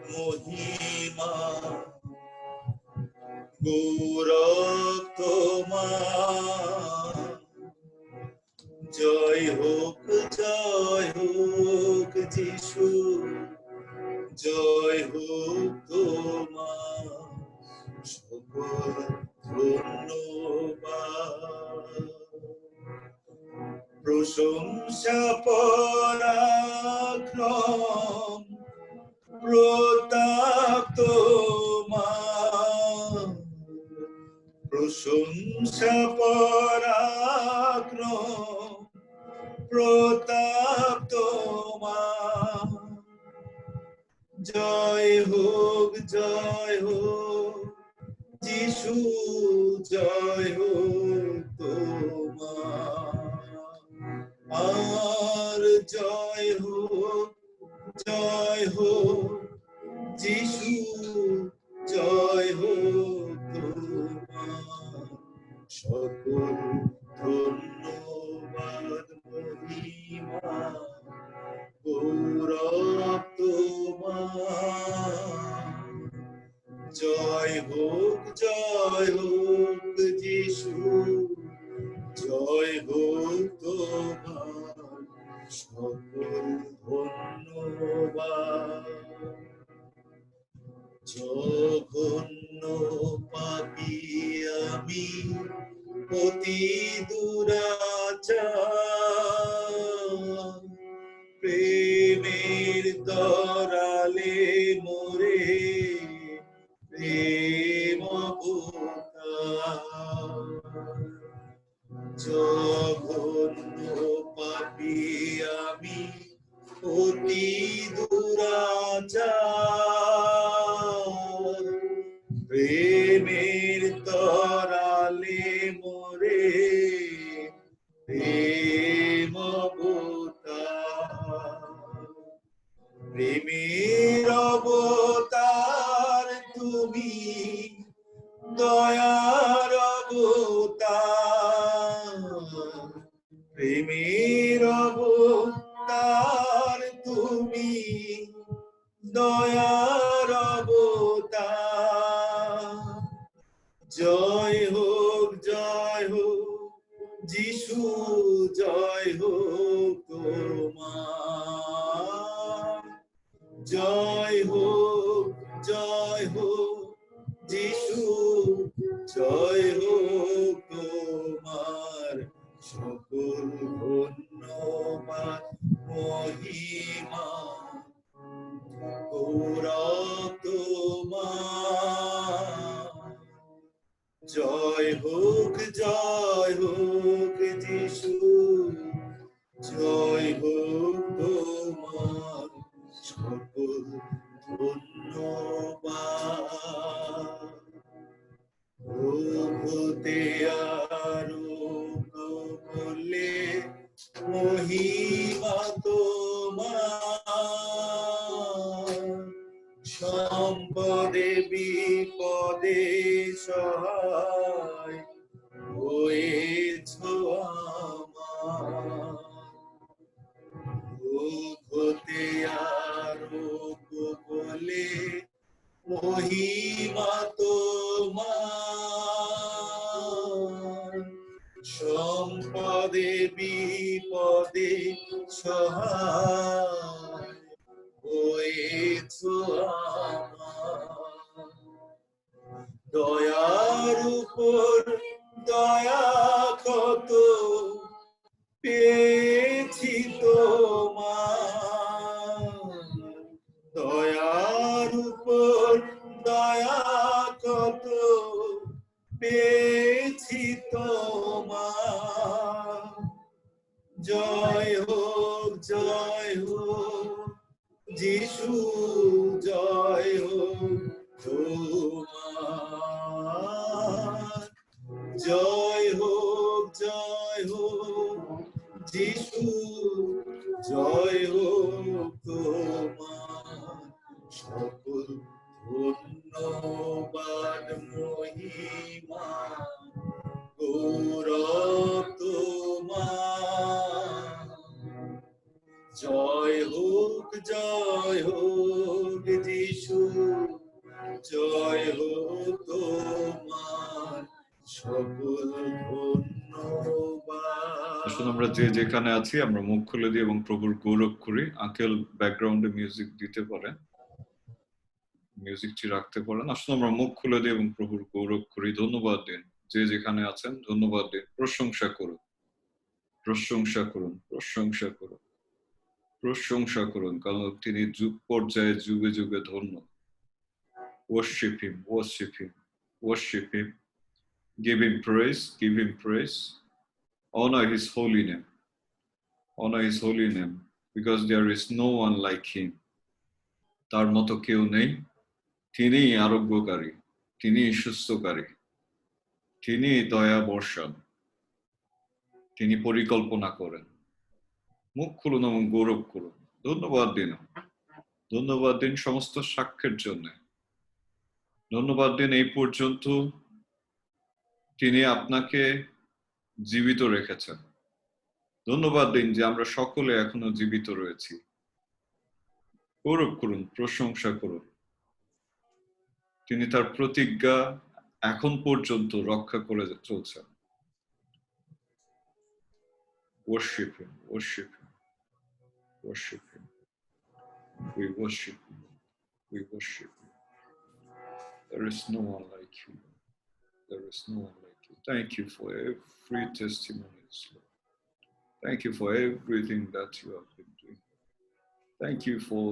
মহিমা গৌরব তোমার জয় হোক যিশু জয় হোক তোমার সকল ধন্যবাদ প্রশংসা পরাক্রম প্রতাপ তোমার প্রশংসা পরাক্রম প্রতাপ তোমার জয় হোক যিশু জয় হোক তোমার আর জয় হোক যিশু জয় হোক তোমার সকল ধন্যবাদ মহিমা গৌরব তোমার জয় হোক যিশু জয় হোক তোমার সকল ধন্যবাদ জঘন্য পাপী আমি অতি দুরাচার প্রেমের তরালে মোরে প্রেম অবতার জঘন্য পাপী আমি অতি দুরাচার প্রেমের তরালে মোরে প্রেম অবতার প্রেমের অবতার তুমি দয়ার অবতার প্রেমের অবতার তুমি দয়ার অবতার জয় হোক যিশু জয় হোক তোমার জয় হোক যিশু জয় হোক তোমার সকল ধন্যবাদ মহিমা গৌরব তোমার জয় হোক যিশু জয় হোক তোমার সকল ধন্যবাদ প্রভুতে আরোগ্য বলে মহিমা তোমার সম্পদে বিপদে সহায় হয়েছ আমার প্রভুতে আরোগ্য বলে মহিমা তোমার সম্পদে বিপদে সহায় হয়েছ আমার দয়ার উপর দয়া কত পেয়েছি তোমার দয়ার উপর দয়া কত পেয়েছি তোমার জয় হোক যিশু জয় হোক তোমার জয় হোক যিশু জয় হোক তোমার সকল ধন্যবাদ মহিমা গৌরব তোমার জয় হোক জয় হোক তোমার সকল ধন্যবাদ। আসুন আমরা যে যেখানে আছি আমরা মুখ খুলে দিই এবং প্রভুর গৌরব করি। আঙ্কেল ব্যাকগ্রাউন্ডে মিউজিক দিতে পারেন, মিউজিকটি রাখতে পারেন। আসুন আমরা মুখ খুলে দিই এবং প্রভুর গৌরব করি। ধন্যবাদ দিন, যে যেখানে আছেন ধন্যবাদ দিন, প্রশংসা করুন, প্রশংসা করুন, প্রশংসা করুন, প্রশংসা করুন, কারণ তিনি যুগ পর্যায়ে যুগে যুগে ধন্য। Worship him, worship him, worship him. Give him praise, give him praise. Honor his holy name. Honor his holy name, because there is no one like him. তার মতো কেউ নেই। তিনি আরোগ্যকারী, তিনি সুস্থকারী, তিনি দয়া বর্ষণ, তিনি পরিকল্পনা করেন। মুখ খুলুন এবং গৌরব করুন। ধন্যবাদ দিন, ধন্যবাদ দিন সমস্ত সাক্ষ্যের জন্য। ধন্যবাদ দিন এই পর্যন্ত তিনি আপনাকে জীবিত রেখেছেন। ধন্যবাদ দিন যে আমরা সকলে এখনো জীবিত রয়েছি। গৌরব করুন, প্রশংসা করুন। তিনি তার প্রতিজ্ঞা এখন পর্যন্ত রক্ষা করে চলছেন। Worship him, worship him, worship him. We worship him, we worship him. There is no one like you. There is no one like you. Thank you for every testimony, Lord. Thank you for everything that you have been doing. Thank you for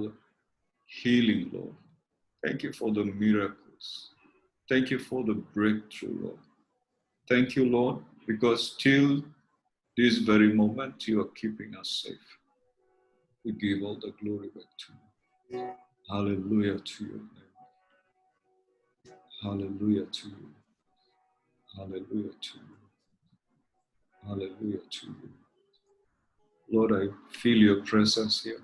healing, Lord. Thank you for the miracles. Thank you for the breakthrough, Lord. Thank you, Lord, because till this very moment you are keeping us safe. We give all the glory back to you. Hallelujah to your name. Hallelujah to you. Hallelujah to you. Hallelujah to you. Lord, I feel your presence here.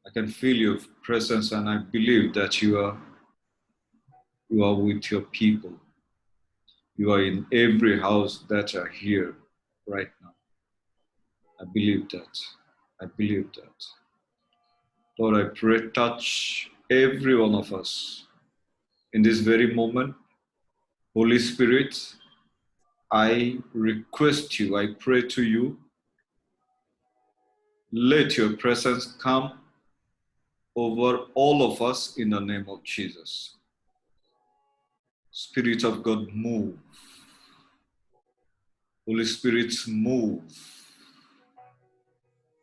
I can feel your presence, and I believe that you are with your people. You are in every house that are here right now. I believe that. I believe that. Lord, I pray, touch every one of us in this very moment. Holy Spirit, I request you, I pray to you, let your presence come over all of us in the name of Jesus. Spirit of God, move. Holy Spirit, move.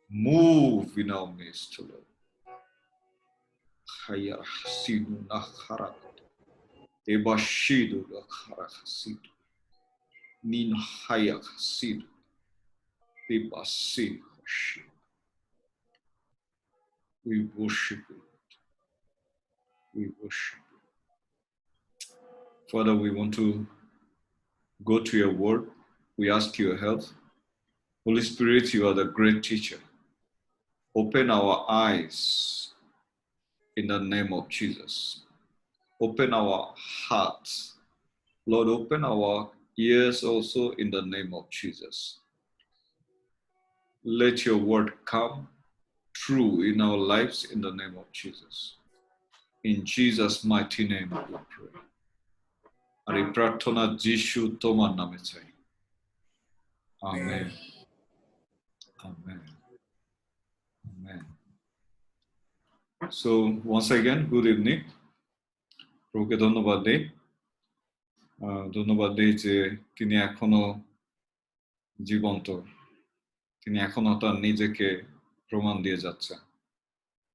Move in our midst, Lord. We worship you. We worship you. Father, we want to go to your word. We ask your help. Holy Spirit, you are the great teacher. Open our eyes in the name of Jesus. Open our hearts. Lord, open our ears also in the name of Jesus. Let your word come true in our lives in the name of Jesus. In Jesus' mighty name we pray. আর এই প্রার্থনা যিশু তোমার নামে চাই। Amen. Amen. Amen. So once again, good evening. প্রভুকে ধন্যবাদ দেই। ধন্যবাদ দেই যে তিনি এখনো জীবন্ত, তিনি এখনো তার নিজেকে প্রমাণ দিয়ে যাচ্ছেন।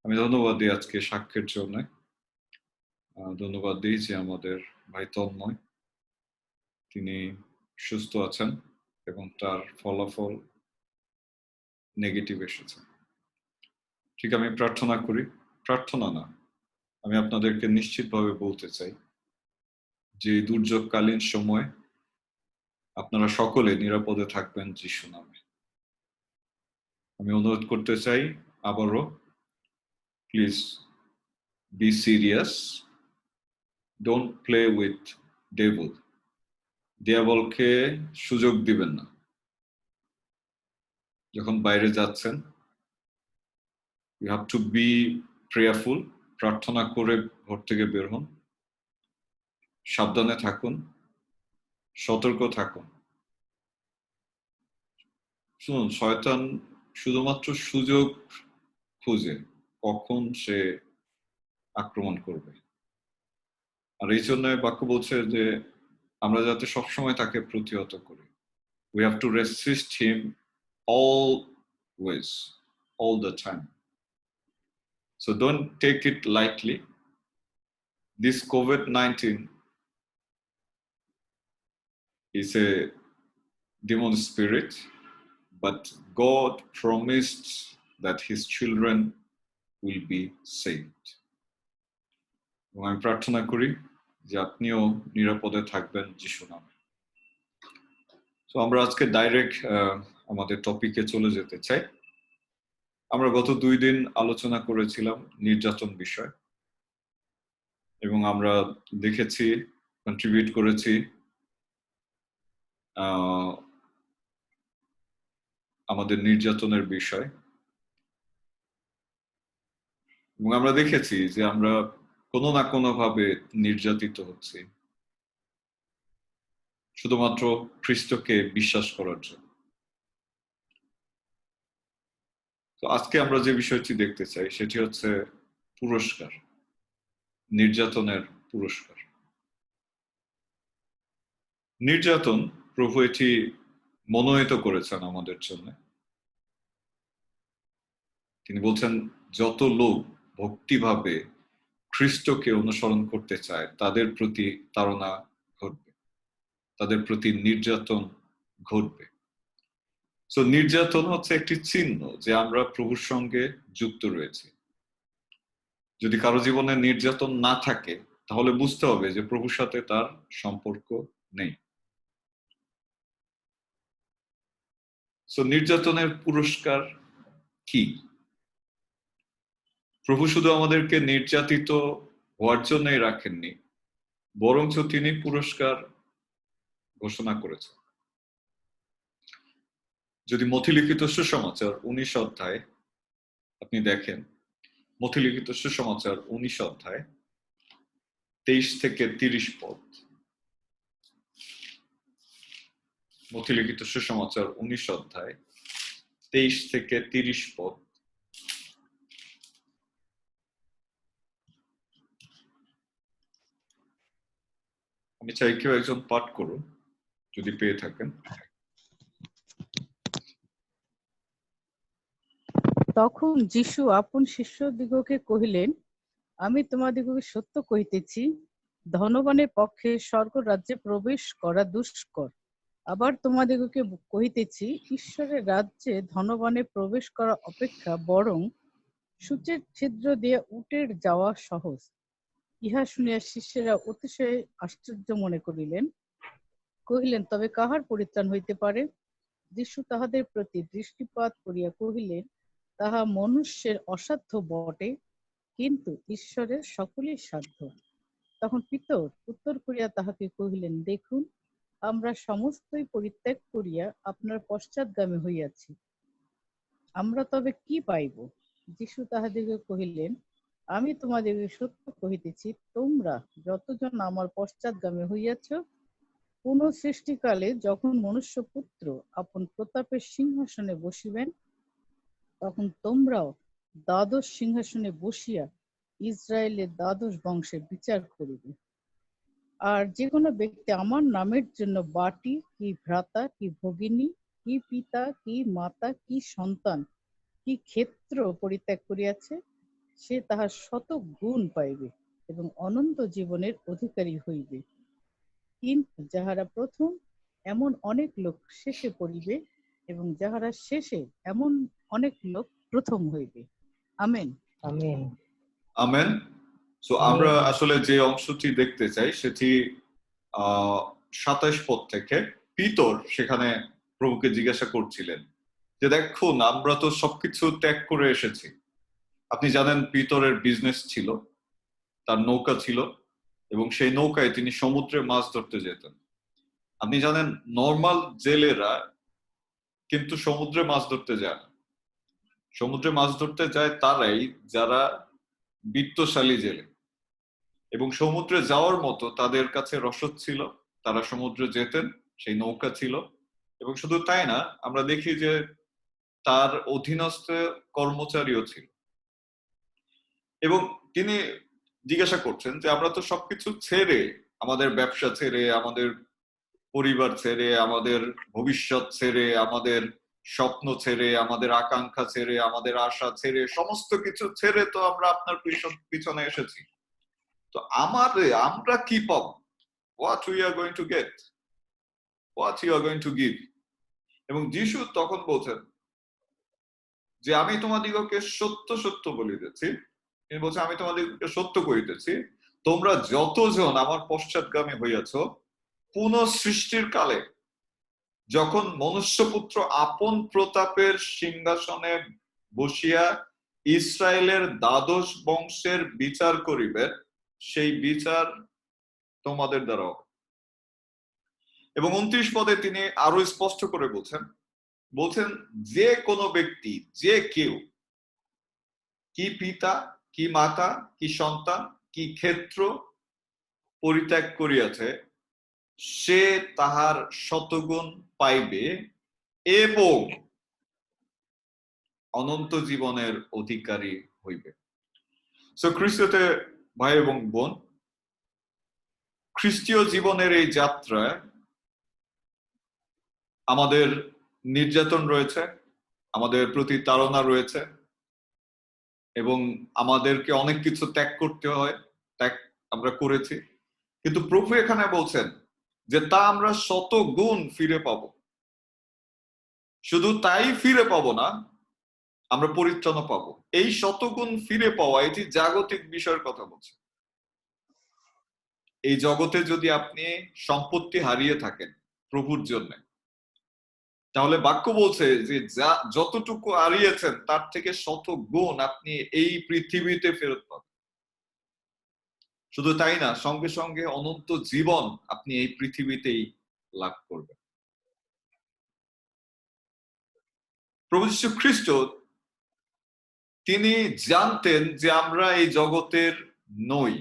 আমি ধন্যবাদ দিই আজকে সাক্ষ্যের জন্য। ধন্যবাদ দিই যে আমাদের ভাই তন্ময় তিনি সুস্থ আছেন এবং তার ফলাফল নেগেটিভ এসেছে। ঠিক আমি প্রার্থনা করি, প্রার্থনা না, আমি আপনাদেরকে নিশ্চিতভাবে বলতে চাই যে দুর্যোগকালীন সময় আপনারা সকলে নিরাপদে থাকবেন যিশু নামে। আমি অনুরোধ করতে চাই আবারও, please be serious, don't play with devil. দেয়াবলকে সুযোগ দিবেন না। যখন বাইরে যাচ্ছেন, you have to be prayerful, প্রার্থনা করে ঘর থেকে বের হন। সাবধানে থাকুন, সতর্ক থাকুন। শুনুন, শয়তান শুধুমাত্র সুযোগ খুঁজে কখন সে আক্রমণ করবে। আর এই জন্য বাক্য বলছে যে আমরা যাতে সবসময় তাকে প্রতিহত করি। We have to resist him always, all the time. So don't take it lightly. This COVID-19 is a demon spirit, but God promised that his children will be saved. এবং আমি প্রার্থনা করি যে আপনিও নিরাপদে থাকবেন যিশু নামে। তো আমরা আজকে ডাইরেক্ট আমাদের টপিকে চলে যেতে চাই। আমরা গত 2 দিন আলোচনা করেছিলাম নির্যাতন বিষয়, এবং আমরা দেখেছি, কন্ট্রিবিউট করেছি আমাদের নির্যাতনের বিষয়, এবং আমরা দেখেছি যে আমরা কোনো না কোনো ভাবে নির্যাতিত হচ্ছি শুধুমাত্র খ্রিস্টকে বিশ্বাস করার জন্য। তো আজকে আমরা যে বিষয়টি দেখতে চাই সেটি হচ্ছে পুরস্কার, নির্যাতনের পুরস্কার। নির্যাতন প্রভু এটি মনোনীত করেছেন আমাদের জন্য। তিনি বলছেন যত লোক ভক্তিভাবে খ্রিস্টকে অনুসরণ করতে চায় তাদের প্রতি তাড়না ঘটবে, তাদের প্রতি নির্যাতন ঘটবে। সো নির্যাতন হচ্ছে একটি চিহ্ন যে আমরা প্রভুর সঙ্গে যুক্ত রয়েছি। যদি কারো জীবনে নির্যাতন না থাকে তাহলে বুঝতে হবে যে প্রভুর সাথে তার সম্পর্ক নেই। সো নির্যাতনের পুরস্কার কি? প্রভু শুধু আমাদেরকে নির্যাতিত হওয়ার জন্যই রাখেননি, বরঞ্চ তিনি পুরস্কার ঘোষণা করেছেন। যদি মথিলিখিত সুসমাচার 19 অধ্যায় আপনি দেখেন, মথিলিখিত সুসমাচার 19 অধ্যায় 23 থেকে 30 পদ। মথিলিখিত সুসমাচার 19 অধ্যায় 23 থেকে 30 পদ। আমি চাই কেউ একজন পাঠ করুন যদি পেয়ে থাকেন। তখন যীশু আপন শিষ্যদিগকে কহিলেন, আমি তোমাদিগকে সত্য কহিতেছি, ধনবানের পক্ষে স্বর্গ রাজ্যে প্রবেশ করা দুষ্কর। আবার তোমাদিগকে কহিতেছি, ঈশ্বরের রাজ্যে ধনবানের প্রবেশ করা অপেক্ষা বরং সূচের ছিদ্র দিয়ে উটের যাওয়া সহজ। ইহা শুনিয়া শিষ্যেরা অতিশয় আশ্চর্য মনে করিলেন, কহিলেন, তবে কাহার পরিত্রাণ হইতে পারে? যীশু তাহাদের প্রতি দৃষ্টিপাত করিয়া কহিলেন, তাহা মনুষ্যের অসাধ্য বটে, কিন্তু ঈশ্বরের সকলই সাধ্য। তখন পিতর উত্তর করিয়া তাহাকে কহিলেন, দেখুন, আমরা সমস্তই পরিত্যাগ করিয়া আপনার পশ্চাৎগামী হইয়াছি, আমরা তবে কি পাইব? যীশু তাহাদিগকে কহিলেন, আমি তোমাদিগকে সত্য কহিতেছি, তোমরা যতজন আমার পশ্চাৎগামী হইয়াছ, পুনঃসৃষ্টিকালে যখন মনুষ্যপুত্র আপন প্রতাপের সিংহাসনে বসিবেন, তখন তোমরাও দ্বাদশ সিংহাসনে বসিয়া ইসরায়েলের দ্বাদশ বংশের বিচার করিবে। আর যে কোনো ব্যক্তি আমার নামের জন্য বাটি কি ভ্রাতা কি ভগিনী কি পিতা কি মাতা কি সন্তান কি ক্ষেত্র পরিত্যাগ করিয়াছে, সে তাহার 100 গুণ পাইবে এবং অনন্ত জীবনের অধিকারী হইবে। কিন্তু যাহারা প্রথম, এমন অনেক লোক শেষে পড়িবে, এবং যাহারা শেষে, এমন অনেক লোক প্রথম হইবে। আমেন। আমেন। আমেন। সো আমরা আসলে যে অংশটি দেখতে চাই সেটি 27 পদ থেকে। পিতর সেখানে প্রভুকে জিজ্ঞাসা করছিলেন যে দেখুন, আমরা তো সবকিছু ত্যাগ করে এসেছি। আপনি জানেন পিতরের বিজনেস ছিল, তার নৌকা ছিল, এবং সেই নৌকায় তিনি সমুদ্রে মাছ ধরতে যেতেন। আপনি জানেন নর্মাল জেলেরা কিন্তু সমুদ্রে মাছ ধরতে যায় না। সমুদ্রে মাছ ধরতে যায় তারাই যারা বিত্তশালী জেলে। এবং সমুদ্রে যাওয়ার মতো তাদের কাছে রসদ ছিল, তারা সমুদ্রে যেতেন, সেই নৌকা ছিল। এবং শুধু তাই না, আমরা দেখি যে তার অধীনস্থ কর্মচারীও ছিল। এবং তিনি জিজ্ঞাসা করছেন যে আমরা তো সবকিছু ছেড়ে, আমাদের ব্যবসা ছেড়ে, আমাদের পরিবার ছেড়ে, আমাদের ভবিষ্যৎ ছেড়ে, আমাদের স্বপ্ন ছেড়ে, আমাদের আকাঙ্ক্ষা ছেড়ে, আমাদের আশা ছেড়ে, সমস্ত কিছু ছেড়ে তো আমরা আপনার পিছনে এসেছি। তো আমরা কি পাবো? What we are going to get, what you are going to give? এবং যিশু তখন বলছেন যে আমি তোমাদিগকে সত্য সত্য বলিতেছি, তিনি বলছেন আমি তোমাদিগকে সত্য করিতেছি, তোমরা যতজন আমার পশ্চাৎগামী হইয়াছ, পুনঃ সৃষ্টির কালে যখন মনুষ্যপুত্র আপন প্রতাপের সিংহাসনে বসিয়া ইসরায়েলের দ্বাদশ বংশের বিচার করিবে, সেই বিচার তোমাদের দ্বারা হবে। এবং 29 পদে তিনি আরো স্পষ্ট করে বলছেন যে কোনো ব্যক্তি, যে কেউ, কি পিতা, কি মাতা, কি সন্তান, কি ক্ষেত্র পরিত্যাগ করিয়াছে, সে তাহার শতগুণ পাইবে এবং অনন্ত জীবনের অধিকারী হইবে। সো খ্রিস্টতে ভাই এবং বোন, খ্রিস্টীয় জীবনের এই যাত্রায় আমাদের নির্যাতন রয়েছে, আমাদের প্রতি তাড়না রয়েছে, এবং আমাদেরকে অনেক কিছু ত্যাগ করতে হয়, ত্যাগ আমরা করেছি। কিন্তু প্রভু এখানে বলছেন যে তা আমরা শত গুণ ফিরে পাবো। শুধু তাই ফিরে পাবো না, আমরা পরিত্রাণ পাবো। এই শতগুণ ফিরে পাওয়া এটি জাগতিক বিষয়ের কথা বলছে। এই জগতে যদি আপনি সম্পত্তি হারিয়ে থাকেন প্রভুর জন্য, তাহলে বাক্য বলছে যে যতটুকু হারিয়েছেন তার থেকে শত গুণ আপনি এই পৃথিবীতে ফেরত পাবেন। শুধু তাই না, সঙ্গে সঙ্গে অনন্ত জীবন আপনি এই পৃথিবীতেই লাভ করবেন। প্রভু যীশু খ্রিস্ট তিনি জানতেন যে আমরা এই জগতের নই।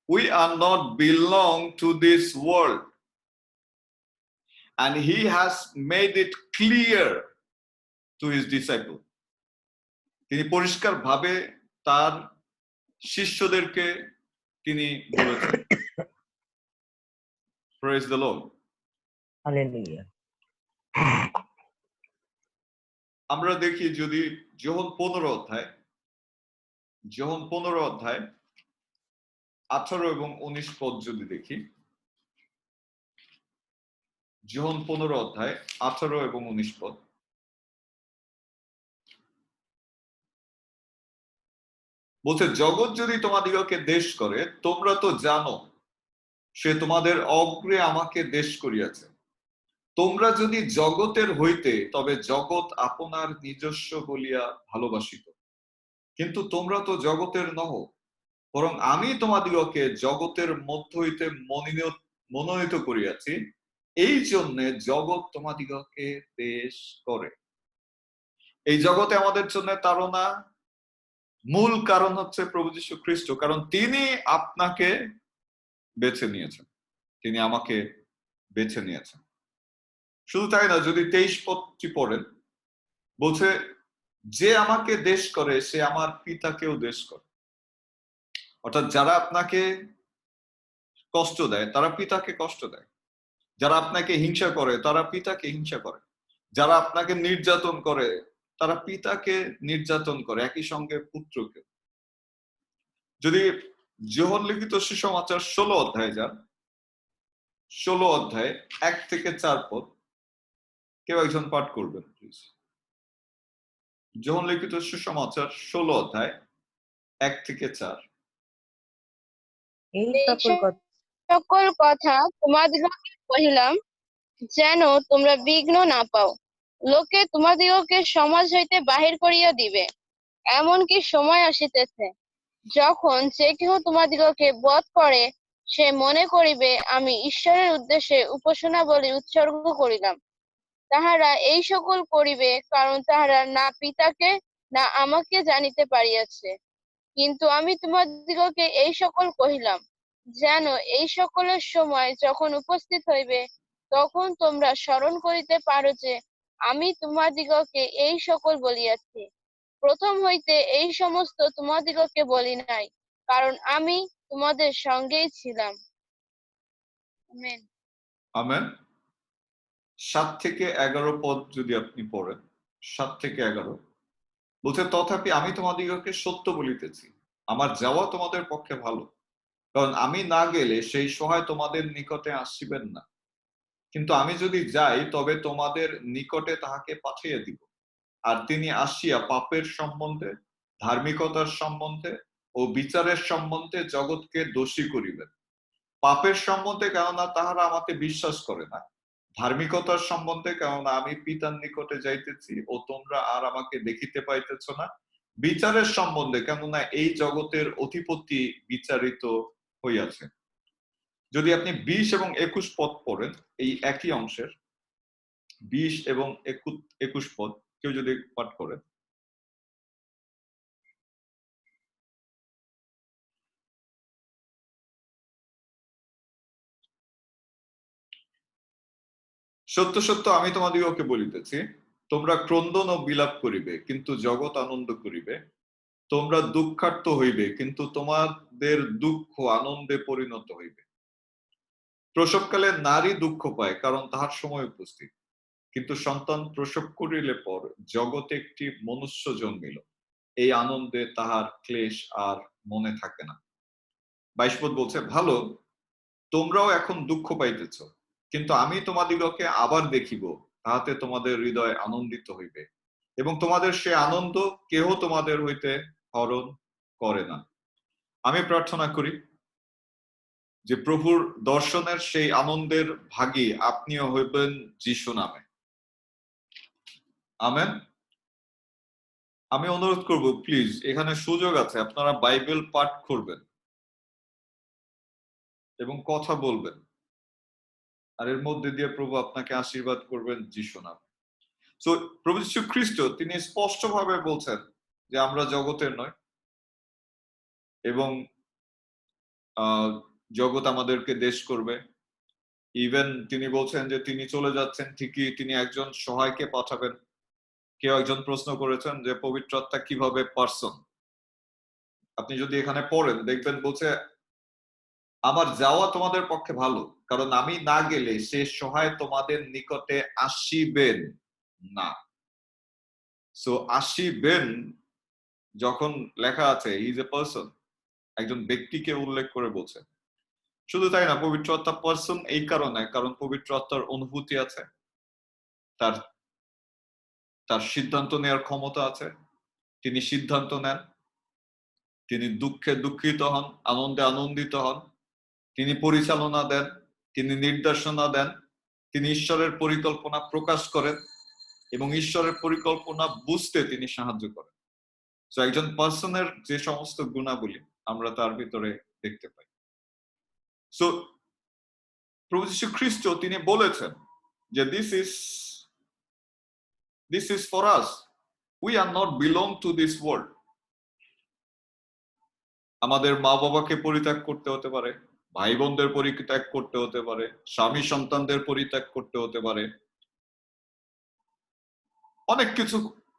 We are not belong to this world, and he has made it clear to his disciples. তিনি পরিষ্কার ভাবে তার শিষ্যদেরকে তিনি বলেছেন। Praise the Lord. Hallelujah. আমরা দেখি যদি যোহন 15 অধ্যায় 18 এবং 19 পদ যদি দেখি, যোহন 15 অধ্যায় 18 এবং 19 পদ। বলছে, জগৎ যদি তোমাদিগকে দেশ করে, তোমরা তো জানো সে তোমাদের অগ্রে আমাকে দেশ করিয়াছে। তোমরা যদি জগতের হইতে, তবে জগৎ আপনার নিজস্ব বলিয়া ভালোবাসিত। কিন্তু তোমরা তো জগতের নহ, বরং আমি তোমাদিগকে জগতের মধ্য হইতে মনোনীত করিয়াছি, এই জন্য জগৎ তোমাদিগকে দেশ করে। এই জগতে আমাদের জন্য তাড়না, মূল কারণ হচ্ছে প্রভু যীশু খ্রিস্ট। কারণ তিনি আপনাকে বেছে নিয়েছেন, তিনি আমাকে বেছে নিয়েছেন। শুধু তাই না, যদি 23 পদটি পড়েন, বলছে যে আমাকে দেশ করে সে আমার পিতাকেও দেশ করে। অর্থাৎ যারা আপনাকে কষ্ট দেয় তারা পিতাকে কষ্ট দেয়, যারা আপনাকে হিংসা করে তারা পিতাকে হিংসা করে, যারা আপনাকে নির্যাতন করে তারা পিতাকে নির্যাতন করে, একই সঙ্গে পুত্রকে। যদি যোহন লিখিত সুসমাচার 16 অধ্যায় যান, 16 অধ্যায় 1 থেকে 4 পদ কেউ একজন পাঠ করবেন প্লিজ। যোহন লিখিত সুসমাচার 16 অধ্যায় 1 থেকে 4। এই সকল কথা তোমাদিগকে কহিলাম, যেন তোমরা বিঘ্ন না পাও। লোকে তোমাদিগকে সমাজ হইতে বাহির করিয়া দিবে, এমনকি সময় আসিতেছে যখন যে কেহ তোমাদিগকে বধ করে, সে মনে করিবে আমি ঈশ্বরের উদ্দেশ্যে উপাসনা বলি উৎসর্গ করিলাম। তাহারা এই সকল করিবে, কারণ তাহারা না পিতাকে না আমাকে জানিতে পারিয়াছে। কিন্তু আমি তোমাদিগকে এই সকল কহিলাম, যেন এই সকলের সময় যখন উপস্থিত হইবে, তখন তোমরা স্মরণ করিতে পারো যে আমি তোমাদিগকে এই সকল বলিয়াছি। প্রথম হইতে এই সমস্ত তোমাদিগকে বলি নাই, কারণ আমি তোমাদের সঙ্গেই ছিলাম। আমেন। আমেন। 7 থেকে 11 পদ যদি আপনি পড়েন, 7 থেকে 11 বলছে, তথাপি আমি তোমাদিগকে সত্য বলিতেছি, আমার যাওয়া তোমাদের পক্ষে ভালো, কারণ আমি না গেলে সেই সহায় তোমাদের নিকটে আসিবেন না। কিন্তু আমি যদি যাই, তবে তোমাদের নিকটে তাহাকে পাঠিয়ে দিব। আর তিনি আসিয়া পাপের সম্বন্ধে, ধার্মিকতার সম্বন্ধে ও বিচারের সম্বন্ধে জগৎকে দোষী করিবেন। পাপের সম্বন্ধে, কেননা তাহারা আমাকে বিশ্বাস করে না। ধার্মিকতার সম্বন্ধে, কেননা আমি পিতার নিকটে যাইতেছি ও তোমরা আর আমাকে দেখিতে পাইতেছ না। বিচারের সম্বন্ধে, কেননা এই জগতের অধিপতি বিচারিত হইয়াছে। যদি আপনি 20 এবং 21 পদ পড়েন, এই একই অংশের 20 এবং 21 পদ কেউ যদি পাঠ করেন। সত্য সত্য আমি তোমাদিগকে বলিতেছি, তোমরা ক্রন্দন ও বিলাপ করিবে, কিন্তু জগৎ আনন্দ করিবে। তোমরা দুঃখার্ত হইবে, কিন্তু তোমাদের দুঃখ আনন্দে পরিণত হইবে। প্রসবকালে নারী দুঃখ পায়, কারণ তাহার সময় উপস্থিত। কিন্তু সন্তান প্রসব করিলে পর জগতে একটি মনুষ্য জন্মিল, এই আনন্দে তাহার ক্লেশ আর মনে থাকে না। 22 পদ বলছে, ভালো, তোমরাও এখন দুঃখ পাইতেছ, কিন্তু আমি তোমাদিগকে আবার দেখিব, তাহাতে তোমাদের হৃদয় আনন্দিত হইবে, এবং তোমাদের সে আনন্দ কেহ তোমাদের হইতে হরণ করে না। আমি প্রার্থনা করি যে প্রভুর দর্শনের সেই আনন্দের ভাগী আপনিও হইবেন যিশু নামে। আমেন। আমি অনুরোধ করব, প্লিজ, এখানে সুযোগ আছে, আপনারা বাইবেল পাঠ করবেন এবং কথা বলবেন, আর এর মধ্যে দিয়ে প্রভু আপনাকে আশীর্বাদ করবেন যিশু নামে। তো প্রভু যীশু খ্রিস্ট তিনি স্পষ্টভাবে বলছেন যে আমরা জগতের নয়, এবং জগৎ আমাদেরকে দেশ করবে। ইভেন তিনি বলছেন যে তিনি চলে যাচ্ছেন ঠিকই, তিনি একজন সহায়কে পাঠাবেন। কেউ একজন প্রশ্ন করেছেন যে পবিত্র আত্মা কিভাবে পার্সন। আপনি যদি এখানে পড়েন দেখবেন বলছে, আমার যাওয়া তোমাদের পক্ষে ভালো, কারণ আমি না গেলে সে সহায় তোমাদের নিকটে আসিবেন না। সো আসিবেন যখন লেখা আছে, হি ইজ এ পার্সন, একজন ব্যক্তিকে উল্লেখ করে বলছে। শুধু তাই না, পবিত্র আত্মা পার্সন এই কারণে, কারণ পবিত্র আত্মার অনুভূতি আছে, তার তার সিদ্ধান্ত নেওয়ার ক্ষমতা আছে, তিনি সিদ্ধান্ত নেন, তিনি দুঃখে দুঃখিত হন, আনন্দে আনন্দিত হন, তিনি পরিচালনা দেন, তিনি নির্দেশনা দেন, তিনি ঈশ্বরের পরিকল্পনা প্রকাশ করেন এবং ঈশ্বরের পরিকল্পনা বুঝতে তিনি সাহায্য করেন। তো একজন পার্সনের যে সমস্ত গুণাবলী আমরা তার ভিতরে দেখতে পাই। সো প্রভু যীশু খ্রিস্ট তিনি বলেছেন যে this is for us, we are not belong to this world. আমাদের মা বাবাকে পরিত্যাগ করতে হতে পারে, ভাই বোনদের পরিত্যাগ করতে হতে পারে, স্বামী সন্তানদের পরিত্যাগ করতে হতে পারে, অনেক কিছু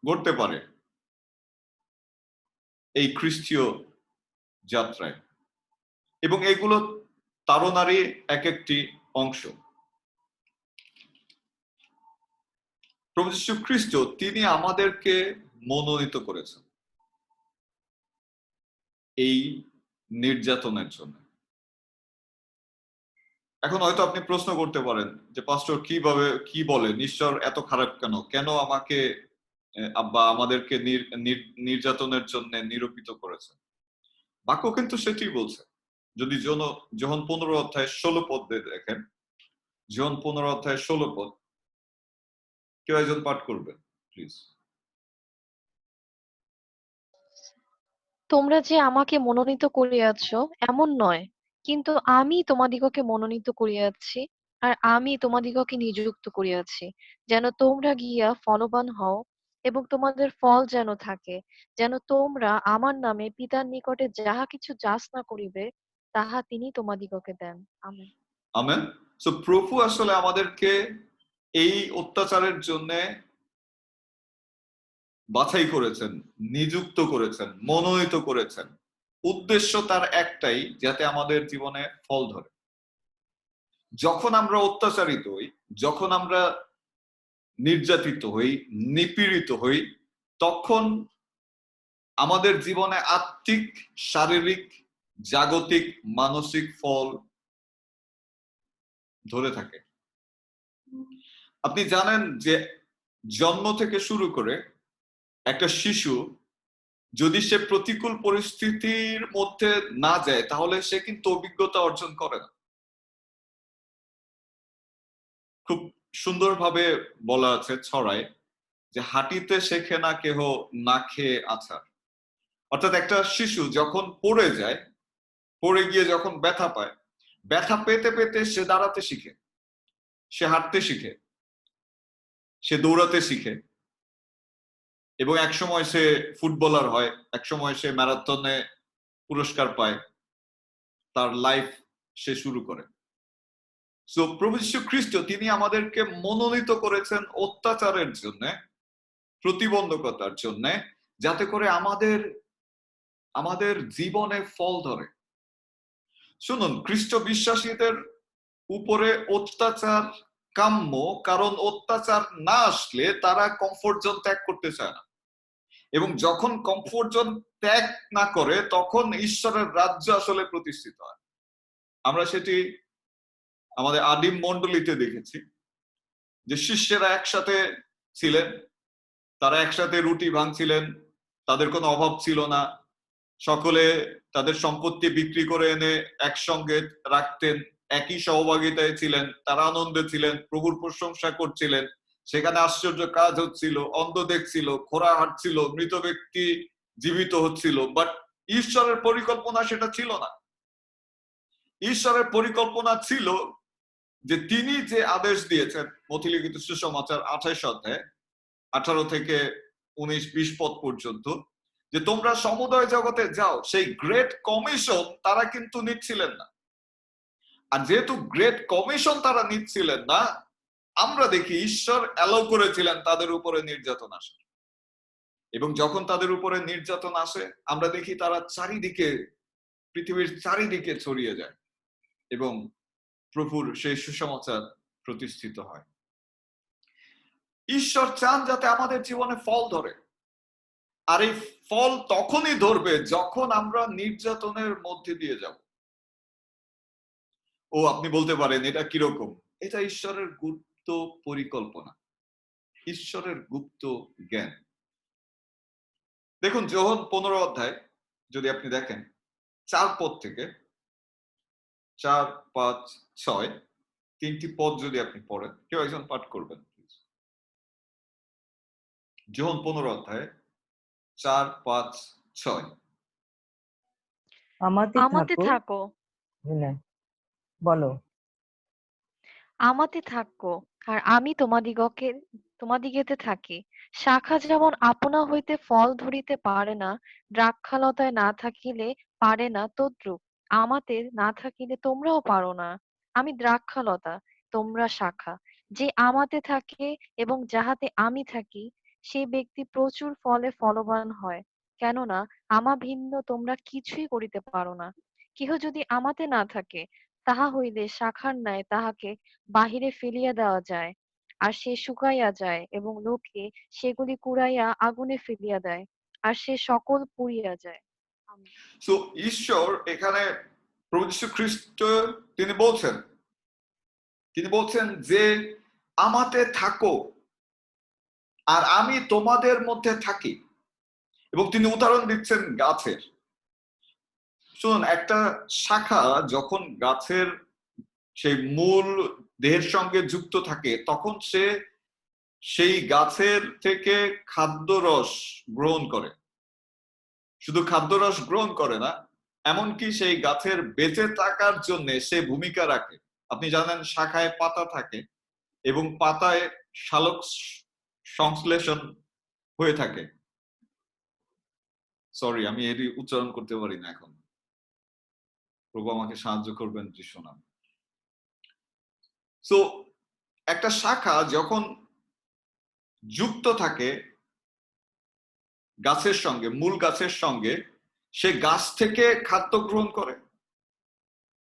ঘটতে পারে এই খ্রিস্টীয় যাত্রায়, এবং এগুলো তারনারী এক একটি অংশ। প্রভু যীশু খ্রিস্ট তিনি আমাদেরকে মনোনীত করেছেন এই নির্যাতনের জন্য। এখন হয়তো আপনি প্রশ্ন করতে পারেন যে পাস্টর কি বলেন, ঈশ্বর এত খারাপ কেন, কেন আমাকে বা আমাদেরকে নির্যাতনের জন্য নিরূপিত করেছে। বাক্য কিন্তু সেটি বলছে। যদি যোহন 15 অধ্যায় 16 পদ দেখেন, যোহন 15 অধ্যায় 16 পদ কেউ একজন পাঠ করবেন প্লিজ। তোমরা যে আমাকে মনোনীত করিয়াছ এমন নয়, কিন্তু আমি তোমাদিগকে মনোনীত করিয়াছি, আর আমি তোমাদিগকে নিযুক্ত করিয়াছি, যেন তোমরা গিয়া ফলবান হও এবং তোমাদের ফল যেন থাকে, যেন তোমরা আমার নামে পিতার নিকটে যাহা কিছু যাচনা করিবে তাহা তিনি তোমাদিগকে দেন। আমেন। আমেন। সো প্রভু আসলে আমাদেরকে এই অত্যাচারের জন্য বাছাই করেছেন, নিযুক্ত করেছেন, মনোনীত করেছেন। উদ্দেশ্য তার একটাই, যাতে আমাদের জীবনে ফল ধরে। যখন আমরা অত্যাচারিত হই, যখন আমরা নির্যাতিত হই, নিপীড়িত হই, তখন আমাদের জীবনে আত্মিক, শারীরিক, জাগতিক, মানসিক ফল ধরে থাকে। আপনি জানেন যে জন্ম থেকে শুরু করে একটা শিশু যদি সে প্রতিকূল পরিস্থিতির মধ্যে না যায়, তাহলে সে কিন্তু অভিজ্ঞতা অর্জন করে না। খুব সুন্দরভাবে বলা আছে ছড়ায় যে হাঁটিতে শেখে না কেহ না খেয়ে আছাড়। অর্থাৎ একটা শিশু যখন পড়ে যায়, পড়ে গিয়ে যখন ব্যথা পায়, ব্যথা পেতে পেতে সে দাঁড়াতে শিখে, সে হাঁটতে শিখে, সে দৌড়াতে শিখে, এবং একসময় সে ফুটবলার হয়, একসময় সে ম্যারাথনে পুরস্কার পায়, তার লাইফ সে শুরু করে। সো প্রভু যীশু খ্রিস্ট তিনি আমাদেরকে মনোনীত করেছেন অত্যাচারের জন্য, প্রতিবন্ধকতার জন্য, যাতে করে আমাদের জীবনে ফল ধরে। শুনুন, খ্রিস্ট বিশ্বাসীদের উপরে অত্যাচার কাম্য, কারণ অত্যাচার না আসলে তারা কমফোর্ট জোন ত্যাগ করতে চায় না, এবং যখন কমফোর্ট জোন ত্যাগ না করে তখন ঈশ্বরের রাজ্য আসলে প্রতিষ্ঠিত হয়। আমরা সেটি আমাদের আদিম মণ্ডলীতে দেখেছি যে শিষ্যেরা একসাথে ছিলেন, তারা একসাথে রুটি ভাঙছিলেন, তাদের কোনো অভাব ছিল না, সকলে তাদের সম্পত্তি বিক্রি করে এনে একসঙ্গে রাখতেন, একই সহভাগিতায় ছিলেন, তারা আনন্দে ছিলেন, প্রভুর প্রশংসা করছিলেন। সেখানে আশ্চর্য কাজ হচ্ছিল, অন্ধ দেখছিল, খোঁড়া হাঁটছিল, মৃত ব্যক্তি জীবিত হচ্ছিল। বাট ঈশ্বরের পরিকল্পনা সেটা ছিল না। ঈশ্বরের পরিকল্পনা ছিল যে তিনি যে আদেশ দিয়েছেন মথিলিখিত সুসমাচার 28 অধ্যায় 18 থেকে 19-20 পদ পর্যন্ত, যে তোমরা সমুদয় জগতে যাও, সেই গ্রেট কমিশন তারা কিন্তু নিচ্ছিলেন না। আর যেহেতু গ্রেট কমিশন তারা নিচ্ছিলেন না, আমরা দেখি ঈশ্বর অ্যালাউ করেছিলেন তাদের উপরে নির্যাতন আসে, এবং যখন তাদের উপরে নির্যাতন আসে আমরা দেখি তারা চারিদিকে, পৃথিবীর চারিদিকে ছড়িয়ে যায় এবং প্রভুর সেই সুসমাচার প্রতিষ্ঠিত হয়। ঈশ্বর চান যাতে আমাদের জীবনে ফল ধরে, আর এই ফল তখনই ধরবে যখন আমরা নির্যাতনের মধ্যে দিয়ে যাব। ও আপনি বলতে পারেন এটা কিরকম? এটা ঈশ্বরের গুপ্ত পরিকল্পনা, ঈশ্বরের গুপ্ত জ্ঞান। দেখুন যোহন 15 অধ্যায় যদি আপনি দেখেন 4 পদ থেকে 4, 5, 6 তিনটি পদ যদি আপনি পড়েন, কেউ একজন পাঠ করবেন। যোহন 15 অধ্যায় 4, 5, 6। আমাতে থাকো, না, বলো। আমাতে থাকো, আর আমি তোমাদিগেতে থাকি। শাখা যেমন আপনা হইতে ফল ধরিতে পারে না, দ্রাক্ষালতায় না থাকিলে পারে না, তদ্রূপ আমাতে না থাকিলে তোমরাও পারো না। আমি দ্রাক্ষালতা, তোমরা শাখা। যে আমাতে থাকে এবং যাহাতে আমি থাকি, সেই ব্যক্তি প্রচুর ফলে ফলবান হয়, কেননা আমা ভিন্ন তোমরা কিছুই করিতে পারো না। কেহ যদি আমাতে না থাকে, তাহা হইলে শাখার ন্যায় তাহাকে বাহিরে ফেলিয়া দেওয়া যায়, আর সে শুকাইয়া যায়, এবং লোকে সেগুলি কুড়াইয়া আগুনে ফেলিয়া দেয়, আর সে সকল পুড়িয়া যায়। আমেন। সো ঈশ্বর এখানে প্রভু যীশু খ্রিস্ট তিনি বলছেন যে আমাতে থাকো আর আমি তোমাদের মধ্যে থাকি, এবং তিনি উদাহরণ দিচ্ছেন গাছের। শুনুন, একটা শাখা যখন গাছের সেই মূল দেহের সঙ্গে যুক্ত থাকে, তখন সে সেই গাছের থেকে খাদ্যরস গ্রহণ করে। শুধু খাদ্যরস গ্রহণ করে না, এমনকি সেই গাছের বেঁচে থাকার জন্য সে ভূমিকা রাখে। আপনি জানেন শাখায় পাতা থাকে এবং পাতায় সালোক সংশ্লেষণ হয়ে থাকে। সরি, আমি এটি উচ্চারণ করতে পারি না এখন। প্রভু আমাকে সাহায্য করবেন যিশু নামে। সো একটা শাখা যখন যুক্ত থাকে গাছের সঙ্গে, মূল গাছের সঙ্গে, সে গাছ থেকে খাদ্য গ্রহণ করে।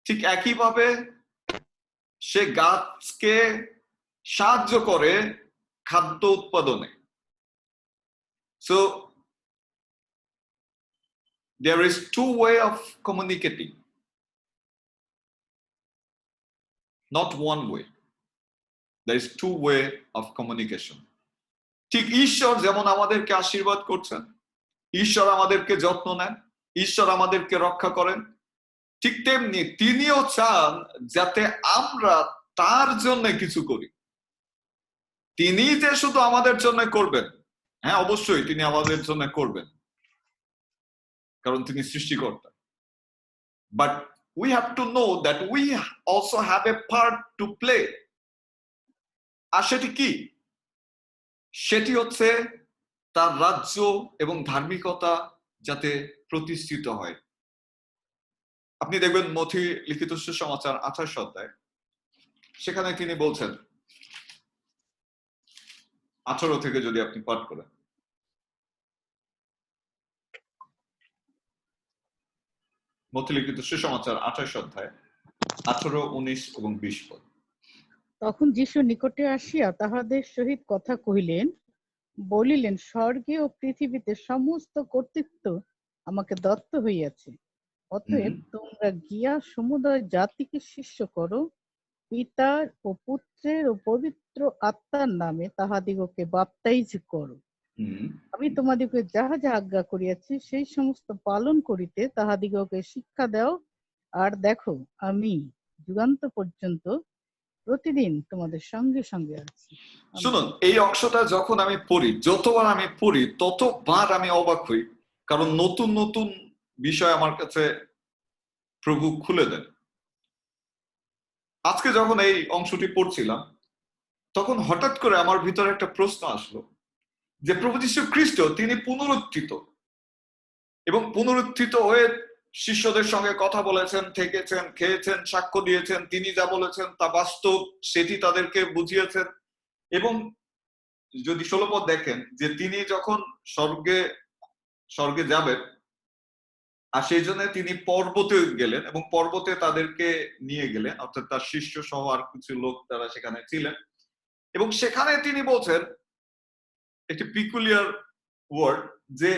ঠিক একইভাবে সে গাছকে সাহায্য করে খাদ্য উৎপাদনে। So there is two way of communicating, not one way. There is two way of communication. ঠিক ঈশ্বর যেমন আমাদেরকে আশীর্বাদ করছেন, ঈশ্বর আমাদেরকে যত্ন নেন, ঈশ্বর আমাদেরকে রক্ষা করেন, ঠিক তেমনি তিনিও চান যাতে আমরা তার জন্য কিছু করি। তিনি যে শুধু আমাদের জন্য করবেন, হ্যাঁ অবশ্যই তিনি আমাদের জন্য করবেন, কারণ তিনি সৃষ্টিকর্তা। But we have to know that we also have a part to play. আর সেটি কি? সেটি হচ্ছে তার রাজ্য এবং ধার্মিকতা যাতে প্রতিষ্ঠিত হয়। আপনি দেখবেন মথি লিখিত সুসমাচার 28 অধ্যায়, সেখানে তিনি বলছেন 18 থেকে যদি আপনি পাঠ করেন, মথি লিখিত সুসমাচার 28 অধ্যায় 18, 19 এবং 20 পদ। তখন যিশু নিকটে আসিয়া তাহাদের সহিত কথা কহিলেন, বলিলেন, স্বর্গে ও পৃথিবীতে সমস্ত কর্তৃত্ব আমাকে দত্ত হইয়াছে। অতএব তোমরা গিয়া সমুদয় জাতিকে শিষ্য করো, পিতার ও পুত্রের ও পবিত্র আত্মার নামে তাহাদিগকে বাপ্তাইজ করো। আমি তোমাদিগকে যাহা যা আজ্ঞা করিয়াছি সেই সমস্ত পালন করিতে তাহাদিগকে শিক্ষা দাও। আর দেখো, আমি যুগান্ত পর্যন্ত প্রতিদিন তোমাদের সঙ্গে সঙ্গে আছি। শুনুন, এই অংশটা যখন আমি পড়ি, যতবার আমি পড়ি ততবার আমি অবাক হই, কারণ নতুন নতুন বিষয় আমার কাছে প্রভু খুলে দেন। আজকে যখন এই অংশটি পড়ছিলাম, তখন হঠাৎ করে আমার ভিতরে একটা প্রশ্ন আসলো যে প্রভু যীশু খ্রিস্ট তিনি পুনরুত্থিত, এবং পুনরুত্থিত হয়ে শিষ্যদের সঙ্গে কথা বলেছেন, থেকেছেন, খেয়েছেন, সাক্ষ্য দিয়েছেন, তিনি যা বলেছেন তা বাস্তব, সেটি তাদেরকে বুঝিয়েছেন। এবং যদি 16 পদ দেখেন যে তিনি যখন স্বর্গে যাবেন, আর সেই জন্য তিনি পর্বতে গেলেন এবং পর্বতে তাদেরকে নিয়ে গেলেন, অর্থাৎ তার শিষ্য সহ আর কিছু লোক তারা সেখানে ছিলেন। এবং সেখানে তিনি বলছেন একটি পিকুলিয়ার ওয়ার্ড, যে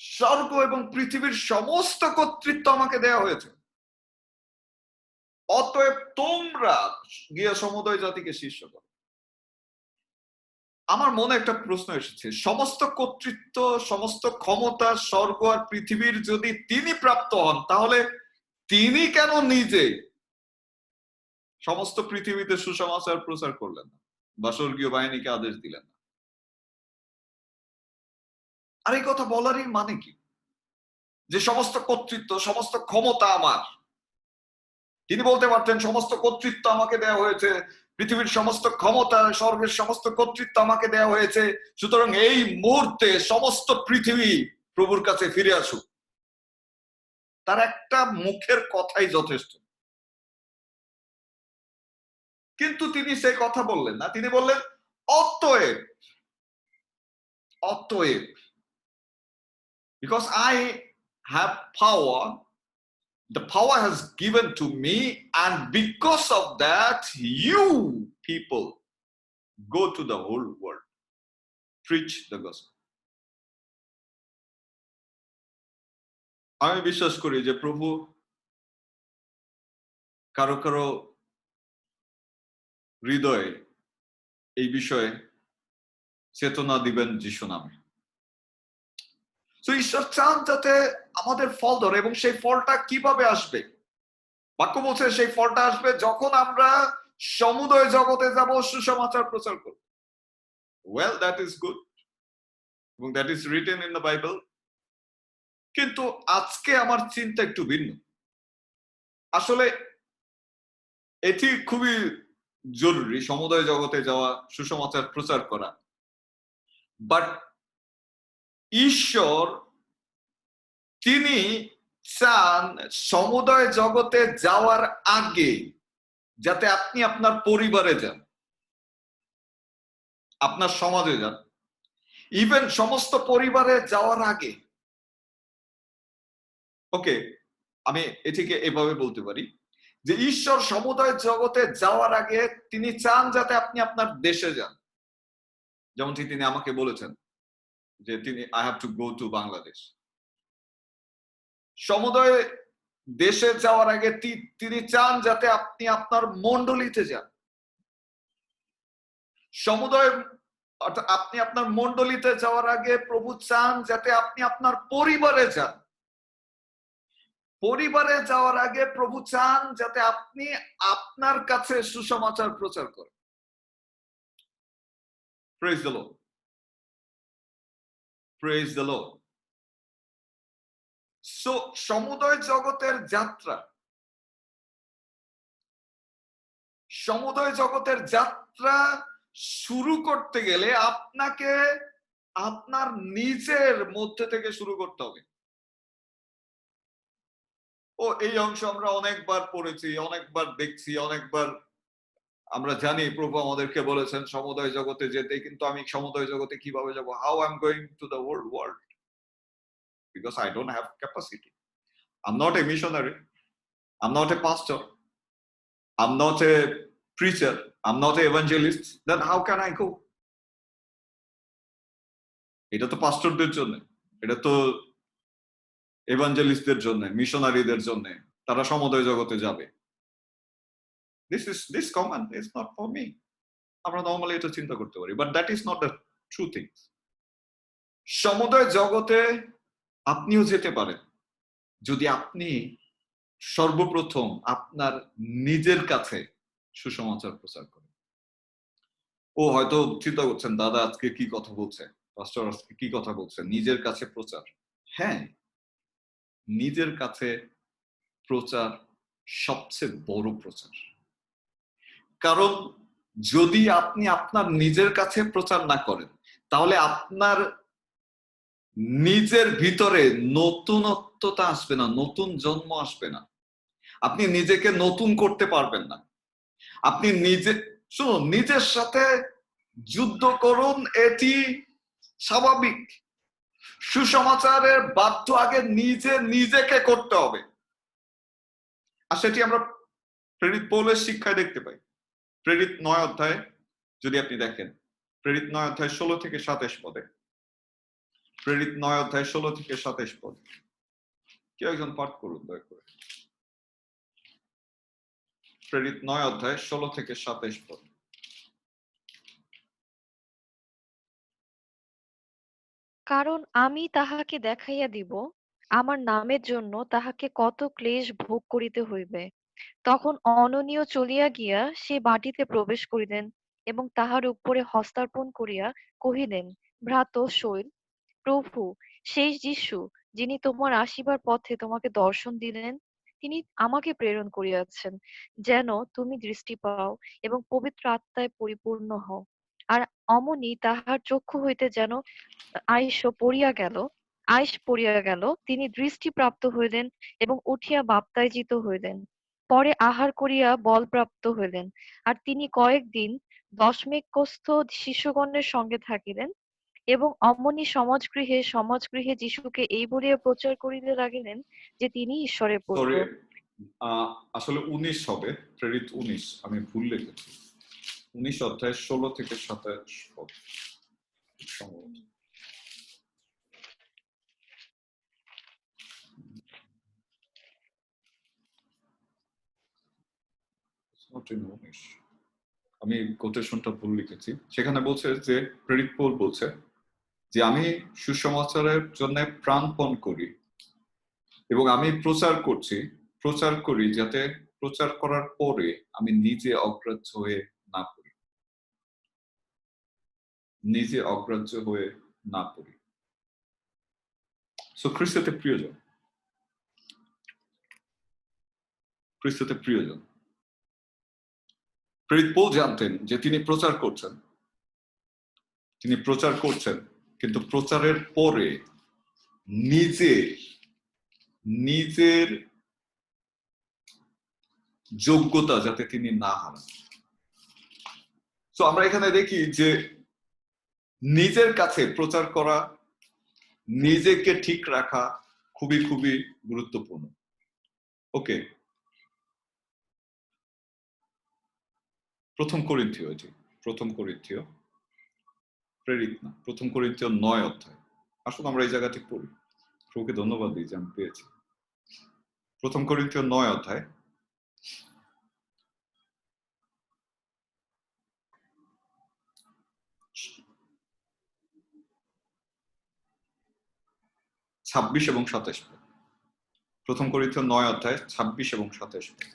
স্বর্গ এবং পৃথিবীর সমস্ত কর্তৃত্ব আমাকে দেয়া হয়েছে, অতএব তোমরা গিয়ে সমুদয় জাতিকে শিষ্য করো। আমার মনে একটা প্রশ্ন এসেছে, সমস্ত কর্তৃত্ব, সমস্ত ক্ষমতা স্বর্গ আর পৃথিবীর যদি তিনি প্রাপ্ত হন, তাহলে তিনি কেন নিজে সমস্ত পৃথিবীতে সুসমাচার প্রচার করলেন না বা স্বর্গীয় বাহিনীকে আদেশ দিলেন না? আর এই কথা বলারই মানে কি? যে সমস্ত কর্তৃত্ব, সমস্ত ক্ষমতা আমার। তিনি বলতে পারতেন সমস্ত কর্তৃত্ব আমাকে দেওয়া হয়েছে, পৃথিবীর সমস্ত ক্ষমতা, স্বর্গের সমস্ত কর্তৃত্ব আমাকে দেওয়া হয়েছে, সুতরাং এই মুহূর্তে সমস্ত পৃথিবী প্রভুর কাছে ফিরে আসুক। তার একটা মুখের কথাই যথেষ্ট। কিন্তু তিনি সেই কথা বললেন না, তিনি বললেন অতএব, অতএব, because I have power, the power has given to me, and because of that you people go to the whole world, preach the gospel. আমি বিশ্বাস করি যে প্রভু কারো কারো হৃদয়ে এই বিষয়ে চেতনা দিবেন যিশু নামে। তো ঈশ্বর চান যাতে আমাদের ফল ধরে, এবং সেই ফলটা কিভাবে আসবে? বাক্য বলছে সেই ফলটা আসবে যখন আমরা সমুদয় জগতে যাব, সুসমাচার প্রচার করব। ওয়েল, দ্যাট ইজ গুড, এবং that is written in the Bible. কিন্তু আজকে আমার চিন্তা একটু ভিন্ন। আসলে এটি খুবই জরুরি, সমুদয় জগতে যাওয়া, সুসমাচার প্রচার করা। বাট ঈশ্বর তিনি চান সমুদয় জগতে যাওয়ার আগে যাতে আপনি আপনার পরিবারে যান, আপনার সমাজে যান, ইভেন সমস্ত পরিবারে যাওয়ার আগে। ওকে, আমি এটিকে এভাবে বলতে পারি যে ঈশ্বর সমুদয় জগতে যাওয়ার আগে তিনি চান যাতে আপনি আপনার দেশে যান। যেমনটি তিনি আমাকে বলেছেন যে তিনি I have to go to Bangladesh. সমুদয় দেশে যাওয়ার আগে তিনি চান যাতে আপনি আপনার মণ্ডলীতে যান। সমুদয় আপনি আপনার মণ্ডলীতে যাওয়ার আগে প্রভু চান যাতে আপনি আপনার পরিবারে যান। পরিবারে যাওয়ার আগে প্রভু চান যাতে আপনি আপনার কাছে সুসমাচার প্রচার করেন। Praise the Lord, praise the Lord. So সমুদয় জগতের যাত্রা, সমুদয় জগতের যাত্রা শুরু করতে গেলে আপনাকে আপনার নিজের মধ্যে থেকে শুরু করতে হবে। ও এই অংশ আমরা অনেকবার পড়েছি, অনেকবার দেখছি, অনেকবার আমরা জানি প্রভু আমাদেরকে বলেছেন সমুদয় জগতে যেতে, কিন্তু আমি সমুদয় জগতে কিভাবে যাব? How I am going to the whole world? Because I don't have capacity. I am not a missionary, I am not a pastor, I am not a preacher, I'm not an evangelist, then how can I go? এটা তো পাস্টরদের জন্য, এটা তো এভাঞ্জেলিস্টদের জন্য, মিশনারিদের জন্য, তারা সমুদয় জগতে যাবে। this command is not for me. আমরা নরমালি এটা চিন্তা করতে পারি, but that is not the true thing. সমুদয় জগতে আপনিও যেতে পারেন যদি আপনি সর্বপ্রথম আপনার নিজের কাছে সুসমাচার প্রচার করেন। ও হয়তো চিন্তা করছেন দাদা আজকে কি কথা বলছে, পাস্টর আজকে কি কথা বলছে, নিজের কাছে প্রচার। হ্যাঁ, নিজের কাছে প্রচার সবচেয়ে বড় প্রচার। কারণ যদি আপনি আপনার নিজের কাছে প্রচার না করেন তাহলে আপনার নিজের ভিতরে নতুনত্বতা আসবে না, নতুন জন্ম আসবে না, আপনি নিজেকে নতুন করতে পারবেন না। আপনি শুনুন, নিজের সাথে যুদ্ধ করুন, এটি স্বাভাবিক। সুসমাচারের বাধ্য আগে নিজেকে করতে হবে, আর সেটি আমরা প্রেরিত পৌলের শিক্ষায় দেখতে পাই। প্রেরিত 9 অধ্যায়ে যদি আপনি দেখেন, প্রেরিত 9 অধ্যায় 16 থেকে 27 পদে, প্রেরিত 9 অধ্যায় 16 থেকে 27 পদ, কেউ একজন পাঠ করুন দয়া করে। প্রেরিত 9 অধ্যায় 16 থেকে 27 পদ। কারণ আমি তাহাকে দেখাইয়া দিব আমার নামের জন্য তাহাকে কত ক্লেশ ভোগ করিতে হইবে। তখন অননীয় চলিয়া গিয়া সে বাটিতে প্রবেশ করিলেন এবং তাহার উপরে হস্তার্পণ করিয়া কহিলেন, ভ্রাত শৈল, প্রভু শেষ যিশু, যিনি তোমার আসিবার পথে তোমাকে দর্শন দিলেন, তিনি আমাকে প্রেরণ করিয়াছেন যেন তুমি দৃষ্টি পাও এবং পবিত্র আত্মায় পরিপূর্ণ হও। আর অমনি তাহার চক্ষু হইতে যেন আইস পড়িয়া গেল, তিনি দৃষ্টিপ্রাপ্ত হইলেন এবং উঠিয়া বাপ্তাইজিত হইলেন। পরে আহার করিয়া বল প্রাপ্ত হইলেন। আর তিনি কয়েকদিন দশমেকস্থ শিষ্যগণের সঙ্গে থাকিলেন এবং অমনি সমাজগৃহে যিশুকে এই বলিয়া প্রচার করিতে লাগিলেন যে তিনি ঈশ্বরের পুত্র। আসলে 19 হবে, প্রেরিত 19, আমি ভুল লিখেছি। 19 অধ্যায় 16 থেকে 27 পদ সম্ভবত। আমি কোটেশনটা ভুল লিখেছি। সেখানে বলছে যে প্রেরিত পৌল বলছে যে আমি সুসমাচারের জন্য প্রাণপণ করি এবং আমি প্রচার করি যাতে প্রচার করার পরে আমি নিজে অগ্রাহ্য হয়ে না পড়ি। সো খ্রিস্টতে প্রিয়জন, প্রেরিত পৌল জানতেন যে তিনি প্রচার করছেন তিনি প্রচার করছেন, কিন্তু প্রচারের পরে নিজের যোগ্যতা যাতে তিনি না হারান। তো আমরা এখানে দেখি যে নিজের কাছে প্রচার করা, নিজেকে ঠিক রাখা খুবই খুবই গুরুত্বপূর্ণ। ওকে, প্রথম করিন্থীয় প্রেরিত না, প্রথম করিন্থীয় 9 অধ্যায়। আসলে আমরা এই জায়গাটি পড়ি। প্রভুকে ধন্যবাদ দিই যে আমি পেয়েছি। প্রথম করিন্থীয় 9 অধ্যায় 26 এবং 27 পদ। প্রথম করিন্থীয় 9 অধ্যায় 26 এবং 27 পদ।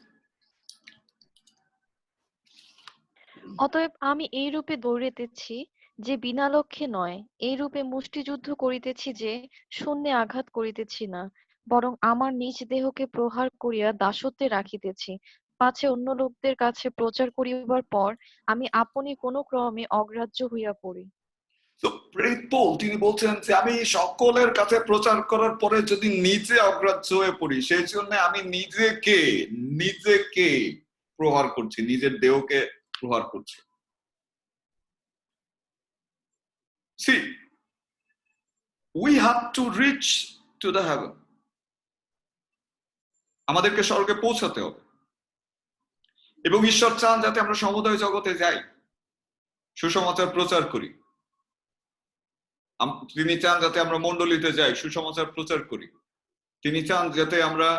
অতএব আমি এই রূপে দৌড়িতেছি যে বিনা লক্ষ্যে নয়, এই রূপে মুষ্টিযুদ্ধ করিতেছি যে শূন্যে আঘাত করিতেছি না, বরং আমার নিজ দেহকে প্রহার করিয়া দাসত্বে রাখিতেছি, পাছে অন্য লোকদের কাছে প্রচার করিবার পর আমি আপনি কোনো ক্রমে অগ্রাহ্য হইয়া পড়ি। তো প্রেরিত পৌল তিনি বলছেন যে আমি সকলের কাছে প্রচার করার পরে যদি নিজে অগ্রাহ্য হয়ে পড়ি, সেই জন্য আমি নিজেকে প্রহার করছি, নিজের দেহকে প্রহার করছি। See, we have to reach to the heaven. আমাদেরকে স্বর্গে পৌঁছাতে হবে, এবং ঈশ্বর চান যাতে আমরা সমুদয় জগতে যাই, সুসমাচার প্রচার করি। তিনি চান যাতে আমরা মণ্ডলীতে যাই, সুসমাচার প্রচার করি। তিনি চান যাতে আমরা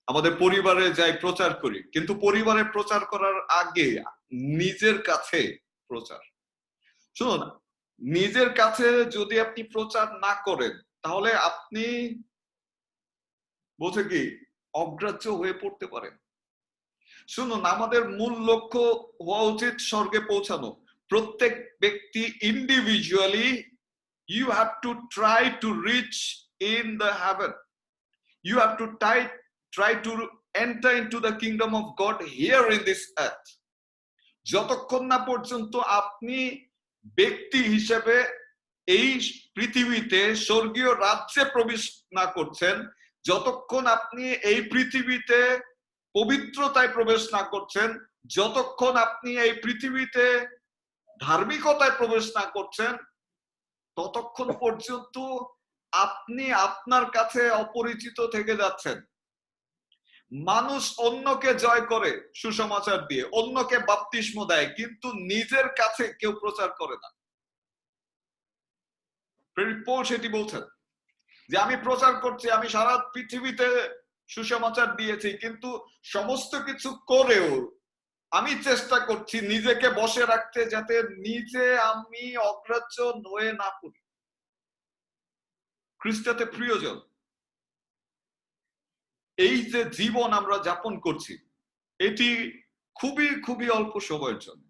আমাদের পরিবারে যাই, প্রচার করি। কিন্তু পরিবারে প্রচার করার আগে নিজের কাছে প্রচার। শুনুন, নিজের কাছে যদি আপনি প্রচার না করেন, তাহলে আপনি বলছে কি অগ্রাহ্য হয়ে পড়তে পারেন। শুনুন, আমাদের মূল লক্ষ্য হওয়া উচিত স্বর্গে পৌঁছানো। প্রত্যেক ব্যক্তি individually, you have to try to reach in the heaven. You have to try to enter into the kingdom of God here in this earth. যতক্ষণ না পর্যন্ত আপনি ব্যক্তি হিসেবে এই পৃথিবীতে স্বর্গীয় রাজ্যে প্রবেশ না করছেন, যতক্ষণ আপনি এই পৃথিবীতে পবিত্রতায় প্রবেশ না করছেন, যতক্ষণ আপনি এই পৃথিবীতে ধার্মিকতায় প্রবেশ না করছেন, ততক্ষণ পর্যন্ত আপনি আপনার কাছে অপরিচিত থেকে যাচ্ছেন। মানুষ অন্যকে জয় করে সুসমাচার দিয়ে, অন্যকে বাপ্তিস্ম দেয়, কিন্তু নিজের কাছে কেউ প্রচার করে না। প্রেরিত পৌল সেটি বলছেন যে আমি প্রচার করছি, আমি সারা পৃথিবীতে সুসমাচার দিয়েছি, কিন্তু সমস্ত কিছু করেও আমি চেষ্টা করছি নিজেকে বসে রাখতে, যাতে নিজে আমি অগ্রাহ্য হয়ে না পড়ি। খ্রিস্টতে প্রিয়জন, এই যে জীবন আমরা যাপন করছি, এটি খুবই খুবই অল্প সময়ের জন্য।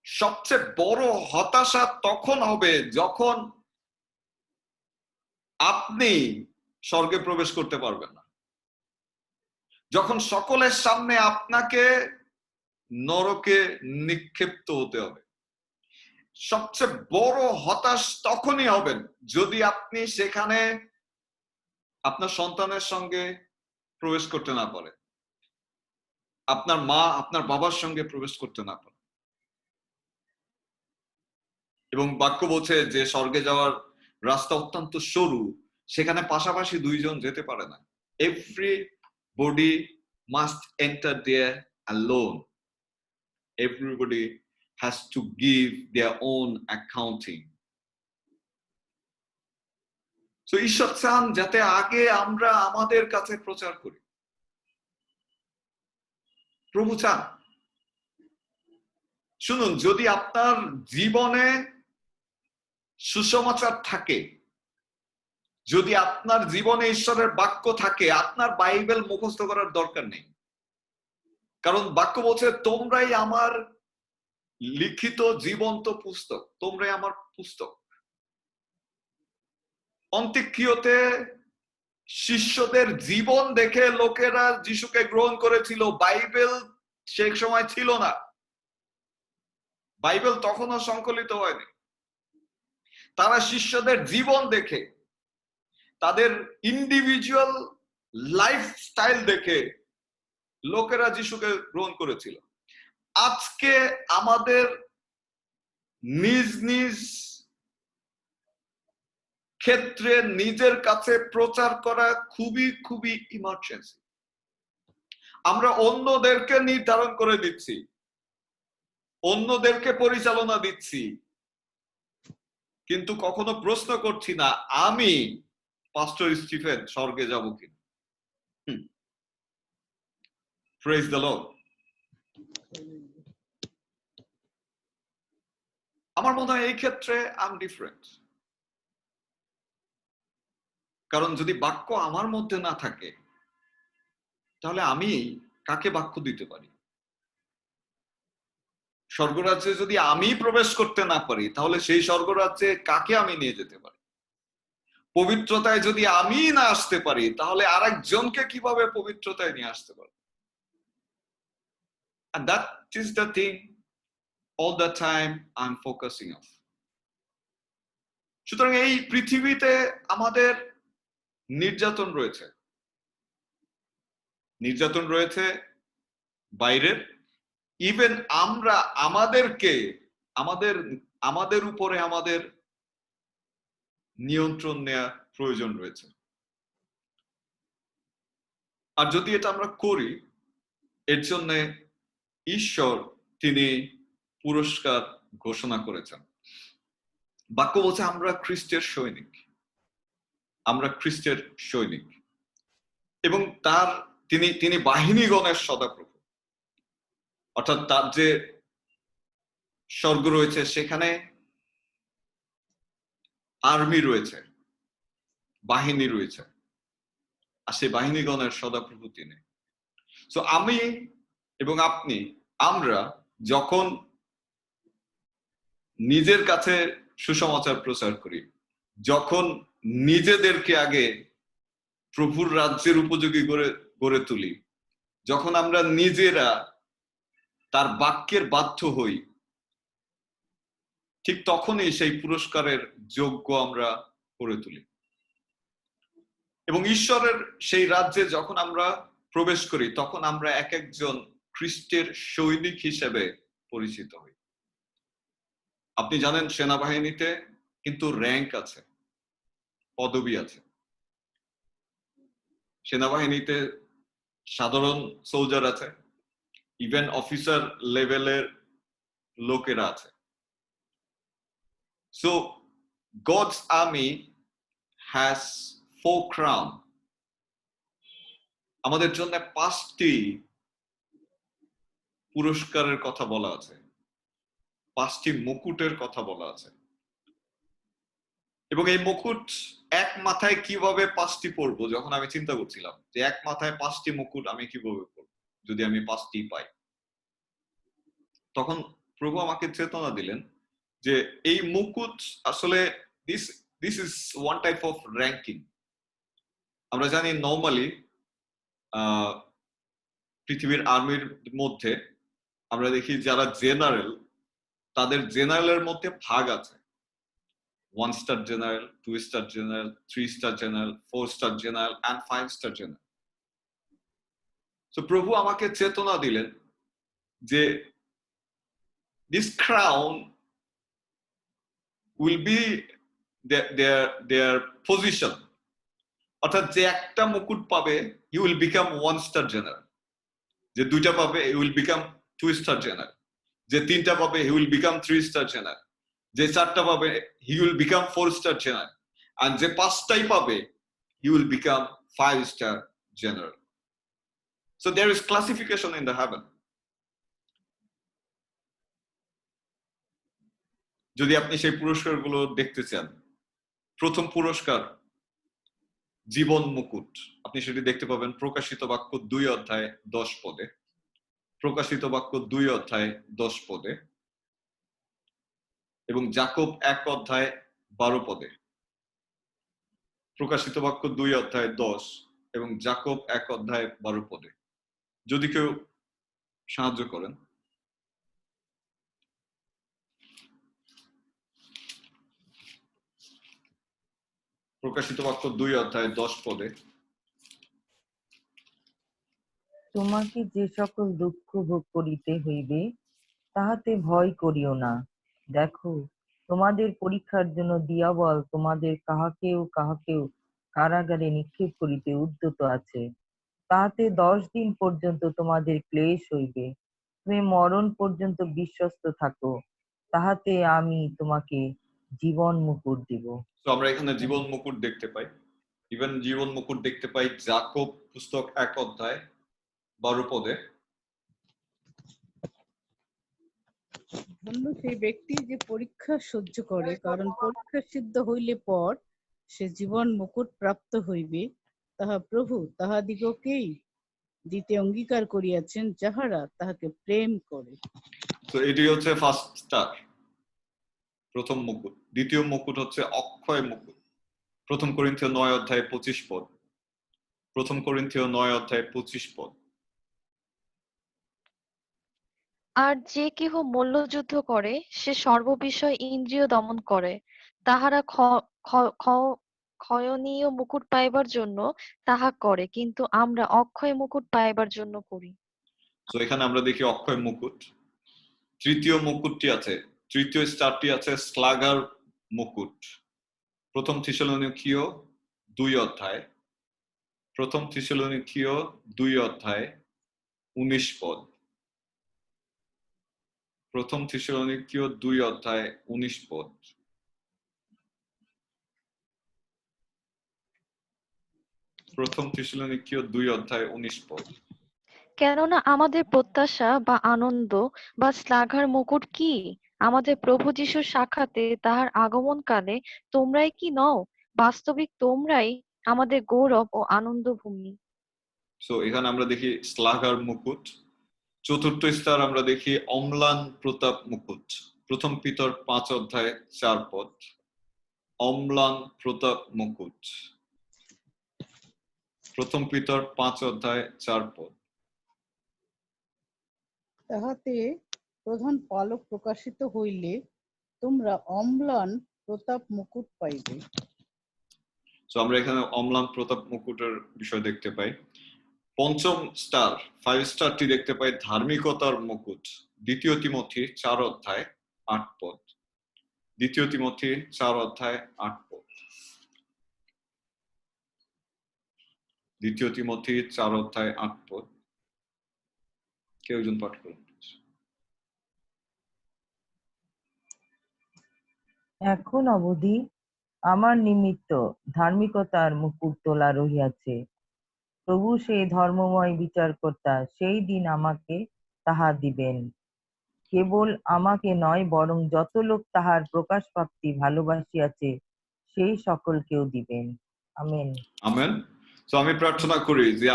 সবচেয়ে বড় হতাশা তখন হবে যখন আপনি স্বর্গে প্রবেশ করতে পারবেন না, যখন সকলের সামনে আপনাকে নরকে নিক্ষিপ্ত হতে হবে। সবচেয়ে বড় হতাশ তখনই হবেন যদি আপনি সেখানে আপনার সন্তানের সঙ্গে প্রবেশ করতে না পারেন, আপনার মা আপনার বাবার সঙ্গে প্রবেশ করতে না পারেন। এবং বাক্য বলছে যে স্বর্গে যাওয়ার রাস্তা অত্যন্ত সরু, সেখানে পাশাপাশি দুইজন যেতে পারে না। Everybody must enter there alone. Everybody has to give their own accounting. So ঈশ্বর চান যাতে আগে আমরা আমাদের কাছে প্রচার করি। প্রভু চান, শুনুন, যদি আপনার জীবনে সুসমাচার থাকে, যদি আপনার জীবনে ঈশ্বরের বাক্য থাকে, আপনার বাইবেল মুখস্থ করার দরকার নেই। কারণ বাক্য বলছে তোমরাই আমার লিখিত জীবন্ত পুস্তক, তোমরাই আমার পুস্তক। অন্ত্যেষ্টিক্রিয়াতে শিষ্যদের জীবন দেখে লোকেরা যিশুকে গ্রহণ করেছিল। বাইবেল সেই সময় ছিল না, বাইবেল তখনও সংকলিত হয়নি। তারা শিষ্যদের জীবন দেখে, তাদের ইন্ডিভিজুয়াল লাইফস্টাইল দেখে লোকেরা যিশুকে গ্রহণ করেছিল। আজকে আমাদের নিজ নিজ ক্ষেত্রে নিজের কাছে প্রচার করা খুবই খুবই ইমার্জেন্সি। আমরা অন্যদেরকে নির্ধারণ করে দিচ্ছি, অন্যদেরকে পরিচালনা দিচ্ছি, কিন্তু কখনো প্রশ্ন করছি না আমি পাস্টর স্টিফেন স্বর্গে যাব কিনা। Praise the Lord. আমার মনে হয় এই ক্ষেত্রে আই এম ডিফারেন্ট। কারণ যদি বাক্য আমার মধ্যে না থাকে তাহলে আমি কাকে বাক্য দিতে পারি? স্বর্গরাজ্যে যদি আমি প্রবেশ করতে না পারি তাহলে সেই স্বর্গরাজ্যে কাকে আমি নিয়ে যেতে পারি? পবিত্রতায় যদি আমি না আসতে পারি তাহলে আরেকজনকে কিভাবে পবিত্রতায় নিয়ে আসতে পারি? And that is the thing all the time I'm focusing on. সুতরাং এই পৃথিবীতে আমাদের নির্যাতন রয়েছে, নির্যাতন রয়েছে বাইরের। ইভেন আমরা আমাদেরকে আমাদের উপরে আমাদের নিয়ন্ত্রণ নেওয়া প্রয়োজন রয়েছে। আর যদি এটা আমরা করি, এর জন্য ঈশ্বর তিনি পুরস্কার ঘোষণা করেছেন। বাক্য বলছে আমরা খ্রিস্টের সৈনিক, আমরা খ্রিস্টের সৈনিক, এবং তার তিনি বাহিনীগণের সদাপ্রভু। অর্থাৎ তার যে স্বর্গ রয়েছে সেখানে আর্মি রয়েছে, বাহিনী রয়েছে, আর সেই বাহিনীগণের সদাপ্রভু তিনি। সো আমি এবং আপনি, আমরা যখন নিজের কাছে সুসমাচার প্রচার করি, যখন নিজেদেরকে আগে প্রভুর রাজ্যের উপযোগী গড়ে তুলি, যখন আমরা নিজেরা তার বাক্যের বাধ্য হই, ঠিক তখনই সেই পুরস্কারের যোগ্য আমরা করে তুলি। এবং ঈশ্বরের সেই রাজ্যে যখন আমরা প্রবেশ করি তখন আমরা এক একজন খ্রিস্টের সৈনিক হিসেবে পরিচিত হই। আপনি জানেন সেনাবাহিনীতে কিন্তু র্যাঙ্ক আছে, পদবি আছে। সেনাবাহিনীতে সাধারণ সোলজার আছে, ইভেন অফিসার লেভেলের লোকেরা আছে। So God's army has 4 crown. আমাদের জন্য 5টি পুরস্কারের কথা বলা আছে, 5টি মুকুটের কথা বলা আছে। এবং এই মুকুট এক মাথায় কিভাবে 5টি পরবো, যখন আমি চিন্তা করছিলাম যে এক মাথায় 5টি মুকুট আমি কিভাবে পরবো যদি আমি 5টি পাই, তখন প্রভু আমাকে চেতনা দিলেন যে এই মুকুট আসলে this is one type of ranking. আমরা জানি নর্মালি পৃথিবীর আর্মির মধ্যে আমরা দেখি যারা জেনারেল, তাদের জেনারেলের মধ্যে ভাগ আছে। 1 star general, 2 star general, 3 star general, 4 star general and 5 star general. So প্রভু আমাকে চেতনা দিলেন যে this crown will be their position। অর্থাৎ যে একটা মুকুট পাবে he will become 1 star general, যে 2টা পাবে he will become 2 star general, যে 3টা পাবে he will become 3 star general, যে 4টা পাবে he will become 4 star general, and যে 5টাই পাবে he will become 5 star general. So there is classification in the heaven. যদি আপনি সেই পুরস্কারগুলো দেখতে চান, প্রথম পুরস্কার জীবন মুকুট, আপনি সেটি দেখতে পাবেন প্রকাশিত বাক্য 2 অধ্যায় 10 পদে, প্রকাশিত বাক্য 2 অধ্যায় 10 পদে, এবং যাকব 1 অধ্যায় 12 পদে। প্রকাশিত বাক্য 2 অধ্যায় 10 এবং যাকব 1 অধ্যায় 12 পদে। যদি কেউ সাহায্য করেন। প্রকাশিত বাক্য 2:10 তোমাকে যে সকল দুঃখ ভোগ করিতে হইবে তাহাতে ভয় করিও না। দেখো, তোমাদের পরীক্ষার জন্য দিয়াবল তোমাদের কাহাকেও কাহাকেও কারাগারে নিক্ষেপ করিতে উদ্যত আছে। তাহাতে 10 দিন পর্যন্ত তোমাদের ক্লেশ হইবে। তুমি মরণ পর্যন্ত বিশ্বস্ত থাকো, তাহাতে আমি তোমাকে জীবন মুকুট দিব। তো আমরা এখানে জীবন মুকুট দেখতে পাই। ইভেন জীবন মুকুট দেখতে পাই যাকব পুস্তক 1:12 ধন্য সেই ব্যক্তি যে পরীক্ষা সহ্য করে, কারণ পরীক্ষা সিদ্ধ হইলে পর সে জীবন মুকুট প্রাপ্ত হইবে। তাহা প্রভু তাহাদিগকেই দিতে অঙ্গীকার করিয়াছেন, যাহারা তাহাকে প্রেম করে। তো এটি হচ্ছে ফার্স্ট স্টার, প্রথম মুকুট। দ্বিতীয় মুকুট হচ্ছে অক্ষয় মুকুট, 1 করিন্থীয় 9:25 1 করিন্থীয় 9:25 আর যে কেহ মল্লযুদ্ধ করে সে সর্ববিষয় ইন্দ্রিয় দমন করে। তাহারা ক্ষয়নীয় মুকুট পাইবার জন্য তাহা করে, কিন্তু আমরা অক্ষয় মুকুট পাইবার জন্য করি। তো এখানে আমরা দেখি অক্ষয় মুকুট। তৃতীয় মুকুটটি আছে, তৃতীয় স্টারটি আছে স্লাগার মুকুট। 1 থিসসলুনিকীয় 2:1 1 থিসসলুনিকীয় 2:19 1 থিসসলুনিকীয় 2:19 1 থিসসলুনিকীয় 2:19 কেননা আমাদের প্রত্যাশা বা আনন্দ বা শ্লাঘার মুকুট কি? আমাদের প্রভু যীশুর সাক্ষাতে তাহার আগমনকালে তোমরাই কি নও? বাস্তবিক তোমরাই আমাদের গৌরব ও আনন্দ ভূমি। সো এখানে আমরা দেখি শ্লাঘার মুকুট। চতুর্থ স্টার আমরা দেখি অম্লান প্রতাপ মুকুট। 1 পিতর 5:4 অম্লান প্রতাপ মুকুট। 1 পিতর 5:4 তাহাতে প্রধান পালক প্রকাশিত হইলে তোমরা অম্লান প্রতাপ মুকুট পাইবে। তো আমরা এখানে অম্লান প্রতাপ মুকুটের বিষয় দেখতে পাই। পঞ্চম স্টার 5 স্টারটি দেখতে পাই ধার্মিকতার মুকুট। 2 তিমথি 4:8 2 তিমথি 4:8 2 তিমথি 4:8 কেউ একজন পাঠ করুন। এখন অবধি আমার নিমিত্ত ধার্মিকতার মুকুট তোলা রহিয়াছে। প্রভু সেই ধর্মময় বিচারকর্তা সেই দিন আমাকে তাহা দিবেন। কেবল আমাকে নয়, বরং যত লোক তাহার প্রকাশ প্রাপ্তি ভালোবাসিয়াছে সেই সকলকেও দিবেন। আমেন। আমেন। তো আমি প্রার্থনা করি যে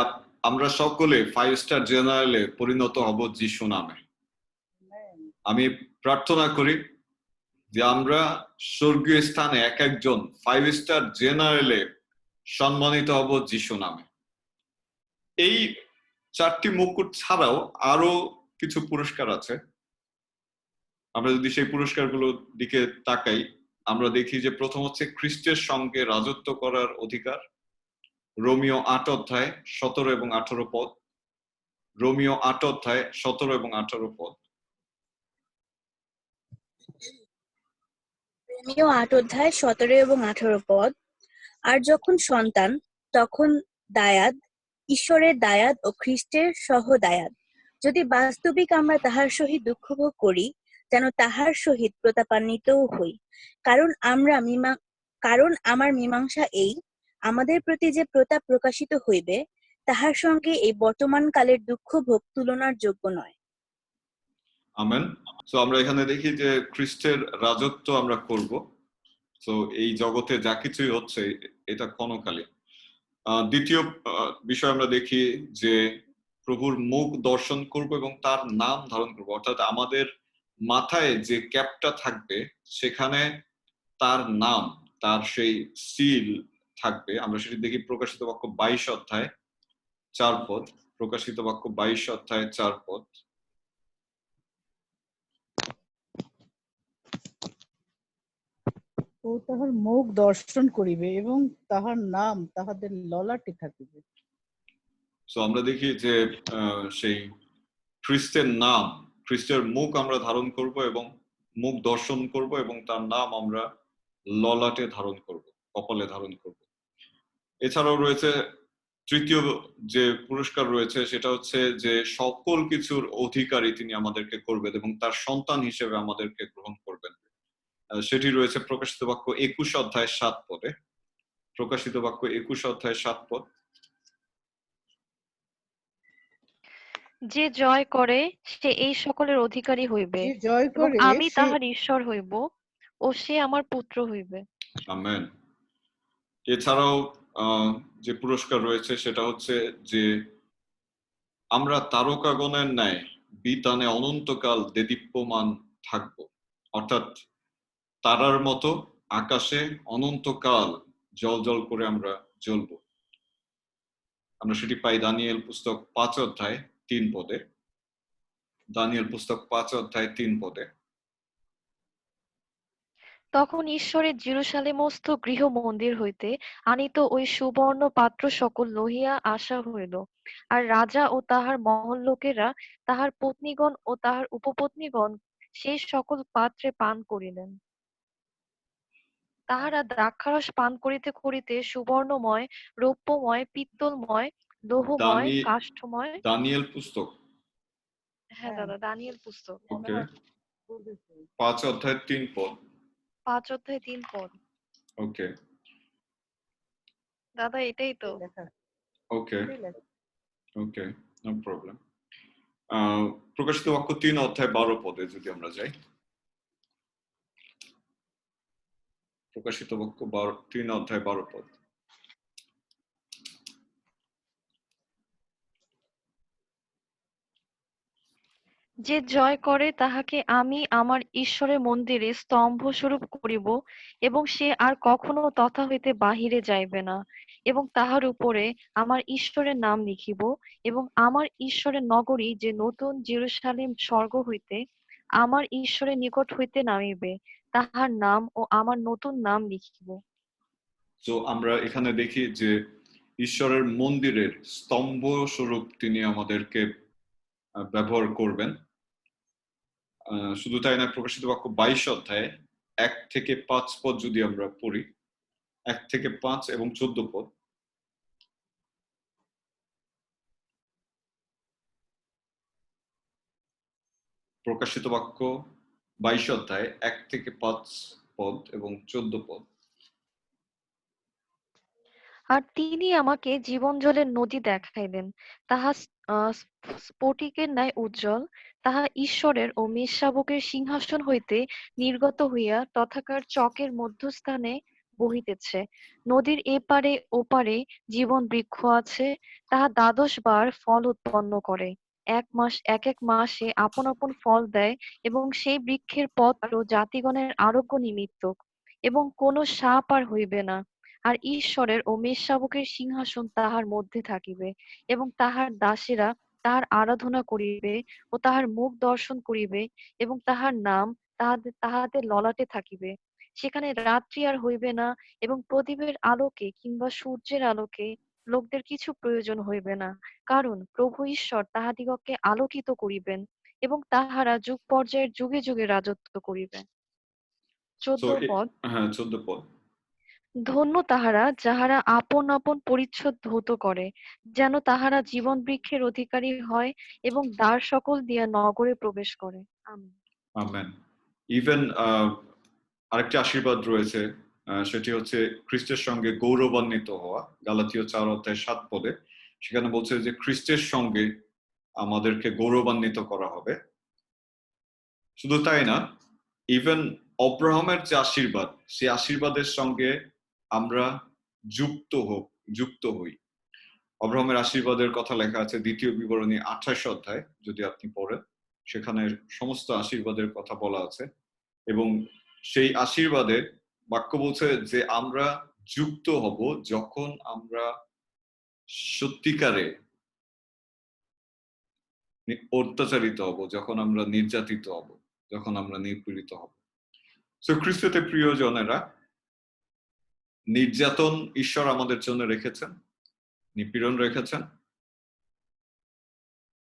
আমরা সকলে 5 স্টার জেনারেলে পরিণত হব যিশু নামে। আমি প্রার্থনা করি যে আমরা স্বর্গীয় স্থানে এক একজন 5 স্টার জেনারেলে সম্মানিত হব যিশু নামে। এই 4টি মুকুট ছাড়াও আরো কিছু পুরস্কার আছে। আমরা যদি সেই পুরস্কারগুলোর দিকে তাকাই, আমরা দেখি যে প্রথম হচ্ছে খ্রিস্টের সঙ্গে রাজত্ব করার অধিকার। রোমিও 8:17 এবং 18 রোমিও 8:17 এবং 18 রোমিও 8:17 এবং 18 আর যখন সন্তান তখন দায়াদ, ঈশ্বরের দায়াদ ও খ্রিস্টের সহ দায়াদ। যদি বাস্তবিক আমরা তাহার সহিত দুঃখ ভোগ করি, যেন তাহার সহিত প্রতাপান্বিতও হই। কারণ আমার মীমাংসা এই, আমাদের প্রতি যে প্রতাপ প্রকাশিত হইবে তাহার সঙ্গে এই বর্তমান কালের দুঃখ ভোগ তুলনার যোগ্য নয়। আমেন। তো আমরা এখানে দেখি যে খ্রিস্টের রাজত্ব আমরা করব। তো এই জগতে যা কিছুই হচ্ছে এটা ক্ষণকালীন। দ্বিতীয় বিষয় আমরা দেখি যে প্রভুর মুখ দর্শন করব এবং তার নাম ধারণ করব, অর্থাৎ আমাদের মাথায় যে ক্যাপটা থাকবে সেখানে তার নাম, তার সেই সিল থাকবে। আমরা সেটি দেখি প্রকাশিত বাক্য 22:4 প্রকাশিত বাক্য 22:4 ও তাহার মুখ দর্শন করিবে এবং তাহার নাম তাহাদের ললাটে থাকিবে। সো আমরা দেখি যে সেই খ্রিস্টের নাম, খ্রিস্টের মুখ আমরা ধারণ করব এবং মুখ দর্শন করব এবং তার নাম আমরা ললাটে ধারণ করব, কপালে ধারণ করব। এছাড়াও রয়েছে তৃতীয় যে পুরস্কার রয়েছে, সেটা হচ্ছে যে সকল কিছুর অধিকারী তিনি আমাদেরকে করবেন এবং তার সন্তান হিসেবে আমাদেরকে গ্রহণ করবেন। সেটি রয়েছে প্রকাশিত বাক্য 21 অধ্যায় 7 পদে। প্রকাশিত বাক্য 21 অধ্যায় 7 পদ। যে জয় করে সে এই সকলের অধিকারী হইবে যে জয় এবং করে আমি সে তাহার ঈশ্বর হইব ও সে আমার পুত্র হইবে। আমেন। এছাড়াও যে পুরস্কার রয়েছে সেটা হচ্ছে যে আমরা তারকাগণের ন্যায় বিতানে অনন্তকাল দেদীপ্যমান থাকব, অর্থাৎ তারার মতো আকাশে অনন্তকাল জল জল করে আমরা জ্বলব। আমরা সেটি পাই দানিয়েল পুস্তক 5 অধ্যায় 3 পদে। দানিয়েল পুস্তক 5 অধ্যায় 3 পদে। তখন ঈশ্বরের জেরুসালেমস্থ গৃহ মন্দির হইতে আনিত ওই সুবর্ণ পাত্র সকল লহিয়া আসা হইল, আর রাজা ও তাহার মহল লোকেরা, তাহার পত্নীগণ ও তাহার উপপত্নীগণ সেই সকল পাত্রে পান করিলেন। তাহারা দ্রাক্ষারস পান করিতে করিতে সুবর্ণময়, রৌপ্যময়, পিত্তলময়, লোহময়, কাষ্ঠময়। দানিয়েল পুস্তক, হ্যাঁ দাদা, দানিয়েল পুস্তক ওকে, 5 অধ্যায় 3 পদ। 5 অধ্যায় 3 পদ। ওকে দাদা এটাই তো। ওকে ওকে, নো প্রবলেম। প্রকাশিত বাক্য 3 অধ্যায় 12 পদে যদি আমরা যাই। প্রকাশিত বাক্য 3 অধ্যায় 12 পদ। যে জয় করে তাহাকে আমি আমার ঈশ্বরের মন্দিরে স্তম্ভ স্বরূপ করিব এবং সে আর কখনো তথা হইতে বাহিরে যাইবে না, এবং তাহার উপরে আমার ঈশ্বরের নাম লিখিব এবং আমার ঈশ্বরের নগরী যে নতুন জেরুসালেম স্বর্গ হইতে আমার ঈশ্বরের নিকট হইতে নামিবে, তাহার নাম ও আমার নতুন নাম লিখিব। তো আমরা এখানে দেখি যে ঈশ্বরের মন্দিরের স্তম্ভ স্বরূপ তিনি আমাদেরকে ব্যবহার করবেন। শুধু তাই না, প্রকাশিত বাক্য 22 অধ্যায়ে 1 থেকে 5 পদ যদি আমরা পড়ি, 1 থেকে 5 এবং 14 পদ। প্রকাশিত বাক্য 22 অধ্যায় 1 থেকে 5 পদ এবং 14 পদ। আর তিনি আমাকে জীবন জলের নদী দেখাইলেন, তাহা স্ফটিকের ন্যায় উজ্জ্বল, তাহা ঈশ্বরের ও মেষশাবকের সিংহাসন হইতে নির্গত হইয়া তথাকার চকের মধ্যস্থানে বহিতেছে। নদীর এপারে ওপারে জীবন বৃক্ষ আছে, তাহা 12 বার ফল উৎপন্ন করে, এক এক মাসে আপন আপন ফল দেয়, এবং সেই বৃক্ষের পত্র জাতিগণের আরোগ্য নিমিত্তক, এবং কোনো সাপ আর হইবে না। আর ঈশ্বরের ও মেষশাবকের সিংহাসন তাহার মধ্যে থাকিবে, এবং তাহার দাসেরা তাহার আরাধনা করিবে ও তাহার মুখ দর্শন করিবে, এবং তাহার নাম তাহাদের ললাটে থাকিবে। সেখানে রাত্রি আর হইবে না, এবং প্রদীপের আলোকে কিংবা সূর্যের আলোকে লোকদের কিছু প্রয়োজন হইবে না, কারণ প্রভু ঈশ্বর তাহাদিগকে আলোকিত করিবেন, এবং তাহারা যুগ পর্যায়ের যুগে যুগে রাজত্ব করিবে। 14 পদ। হ্যাঁ, 14 পদ। ধন্য তাহারা যাহারা আপন আপন পরিচ্ছদ ধৌত করে, যেন তাহারা জীবন বৃক্ষের অধিকারী হয় এবং দ্বার সকল দিয়া নগরে প্রবেশ করে। আমেন। আমেন। ইভেন আরেকটি আশীর্বাদ রয়েছে, সেটি হচ্ছে খ্রিস্টের সঙ্গে গৌরবান্বিত হওয়া। গালাতীয় 4 অধ্যায় 7 পদে সেখানে বলছে যে খ্রিস্টের সঙ্গে আমাদেরকে গৌরবান্বিত করা হবে। শুধু তাই না, ইভেন অব্রাহামের যে আশীর্বাদ, সেই আশীর্বাদের সঙ্গে আমরা যুক্ত হই। অব্রাহামের আশীর্বাদের কথা লেখা আছে 2 বিবরণী 28 অধ্যায়, যদি আপনি পড়েন সেখানে সমস্ত আশীর্বাদের কথা বলা আছে। এবং সেই আশীর্বাদে বাক্য বলছে যে আমরা যুক্ত হব যখন আমরা সত্যিকারে অত্যাচারিত হব, যখন আমরা নির্যাতিত হব, যখন আমরা নিপীড়িত হব। সো খ্রিস্টতে প্রিয়জনেরা, নির্যাতন ঈশ্বর আমাদের জন্য রেখেছেন, নিপীড়ন রেখেছেন,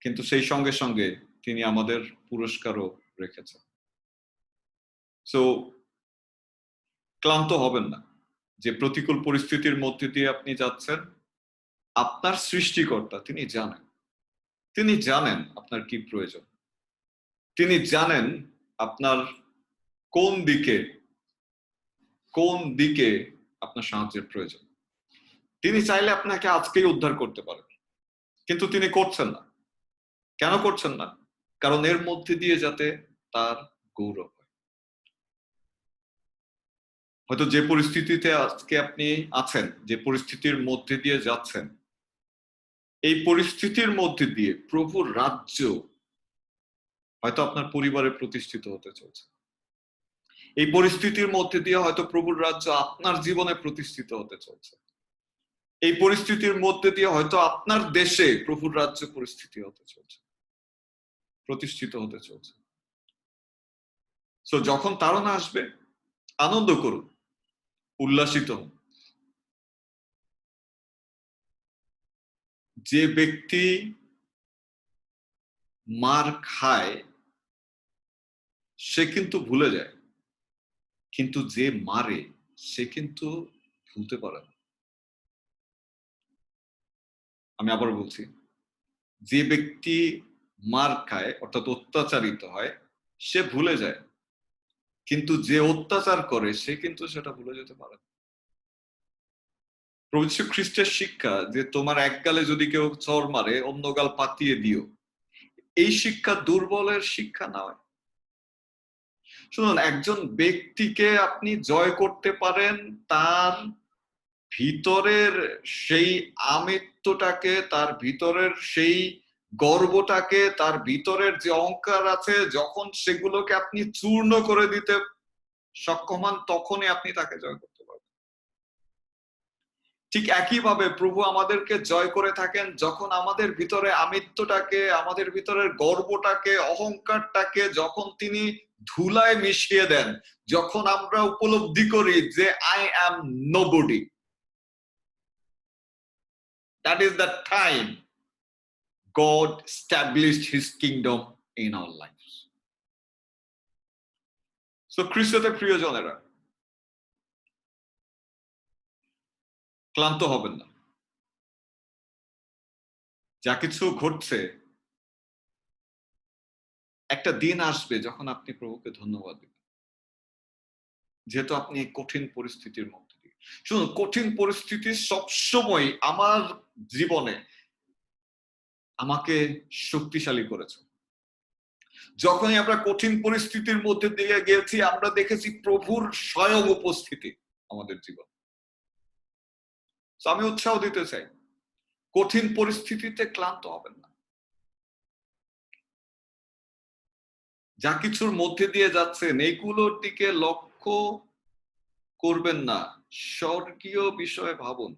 কিন্তু সেই সঙ্গে সঙ্গে তিনি আমাদের পুরস্কারও রেখেছেন। সো ক্লান্ত হবেন না। যে প্রতিকূল পরিস্থিতির মধ্যে দিয়ে আপনি যাচ্ছেন, আপনার সৃষ্টিকর্তা তিনি জানেন আপনার কি প্রয়োজন, তিনি জানেন আপনার কোন দিকে আপনার সাহায্যের প্রয়োজন। তিনি চাইলে আপনাকে আজকেই উদ্ধার করতে পারেন, কিন্তু তিনি করছেন না। কেন করছেন না? কারণ এর মধ্যে দিয়ে যাতে তার গৌরব হয়। হয়তো যে পরিস্থিতিতে আজকে আপনি আছেন, যে পরিস্থিতির মধ্যে দিয়ে যাচ্ছেন, এই পরিস্থিতির মধ্যে দিয়ে প্রভুর রাজ্য হয়তো আপনার পরিবারে প্রতিষ্ঠিত হতে চলছে। এই পরিস্থিতির মধ্যে দিয়ে হয়তো প্রভুর রাজ্য আপনার জীবনে প্রতিষ্ঠিত হতে চলছে। এই পরিস্থিতির মধ্যে দিয়ে হয়তো আপনার দেশে প্রভুর রাজ্য প্রতিষ্ঠিত হতে চলছে। সো যখন তাড়না আসবে, আনন্দ করুন, উল্লাসিত হন। যে ব্যক্তি মার খায় সে কিন্তু ভুলে যায়, কিন্তু যে মারে সে কিন্তু ভুলতে পারে না। আমি আবার বলছি, যে ব্যক্তি মার খায় অর্থাৎ অত্যাচারিত হয় সে ভুলে যায়, কিন্তু যে অত্যাচার করে সে কিন্তু সেটা ভুলে যেতে পারে না। প্রভু যীশু খ্রিস্টের শিক্ষা যে তোমার এক গালে যদি কেউ চড় মারে অন্য গাল পাতিয়ে দিও, এই শিক্ষা দুর্বলের শিক্ষা নয়। শুনুন, একজন ব্যক্তিকে আপনি জয় করতে পারেন তার ভিতরের সেই আমিত্বটাকে, তার ভিতরের সেই গর্বটাকে, তার ভিতরের যে অহংকার আছে, যখন সেগুলোকে আপনি চূর্ণ করে দিতে সক্ষম হন তখনই আপনি তাকে জয় করতে পারবেন। ঠিক একইভাবে প্রভু আমাদেরকে জয় করে থাকেন যখন আমাদের ভিতরে আমিত্বটাকে, আমাদের ভিতরের গর্বটাকে, অহংকারটাকে যখন তিনি ধুলায় মিশিয়ে দেন, যখন আমরা উপলব্ধি করি যে I am nobody. That is the time God established his kingdom in our lives. So খ্রিস্টতে প্রিয়জনেরা, ক্লান্ত হবেন না। যা কিছু ঘটছে, একটা দিন আসবে যখন আপনি প্রভুকে ধন্যবাদ দিবেন, যেহেতু আপনি এই কঠিন পরিস্থিতির মধ্যে দিয়ে। শুনুন, কঠিন পরিস্থিতি সবসময় আমার জীবনে আমাকে শক্তিশালী করেছে। যখনই আমরা কঠিন পরিস্থিতির মধ্যে দিয়ে গিয়েছি, আমরা দেখেছি প্রভুর স্বয়ং উপস্থিতি আমাদের জীবন। আমি উৎসাহ দিতে চাই, কঠিন পরিস্থিতিতে ক্লান্ত হবেন না। যা কিছুর মধ্যে দিয়ে যাচ্ছেন এইগুলোর দিকে লক্ষ্য করবেন না, স্বর্গীয় বিষয়ে ভাবুন,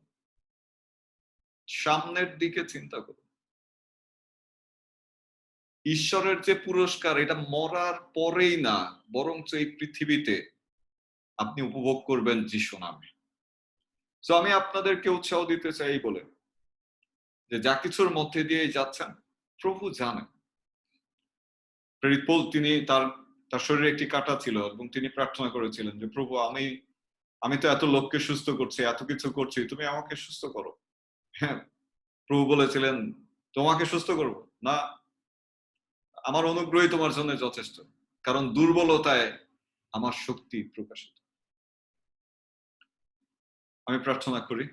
সামনের দিকে চিন্তা করুন। ঈশ্বরের যে পুরস্কার, এটা মরার পরেই না, বরঞ্চ এই পৃথিবীতে আপনি উপভোগ করবেন যিশু নামে। তো আমি আপনাদেরকে উৎসাহ দিতে চাই বলে যে যা কিছুর মধ্যে দিয়ে যাচ্ছেন প্রভু জানেন। প্রেরিত পৌল তিনি তার শরীরে একটি কাঁটা ছিল এবং তিনি প্রার্থনা করেছিলেন যে প্রভু আমি তো এত লোককে সুস্থ করছি, এত কিছু করছি, তুমি আমাকে সুস্থ করো। হ্যাঁ, প্রভু বলেছিলেন তোমাকে সুস্থ করবো না, আমার অনুগ্রহই তোমার জন্য যথেষ্ট, কারণ দুর্বলতায় আমার শক্তি প্রকাশিত। আমি প্রার্থনা করি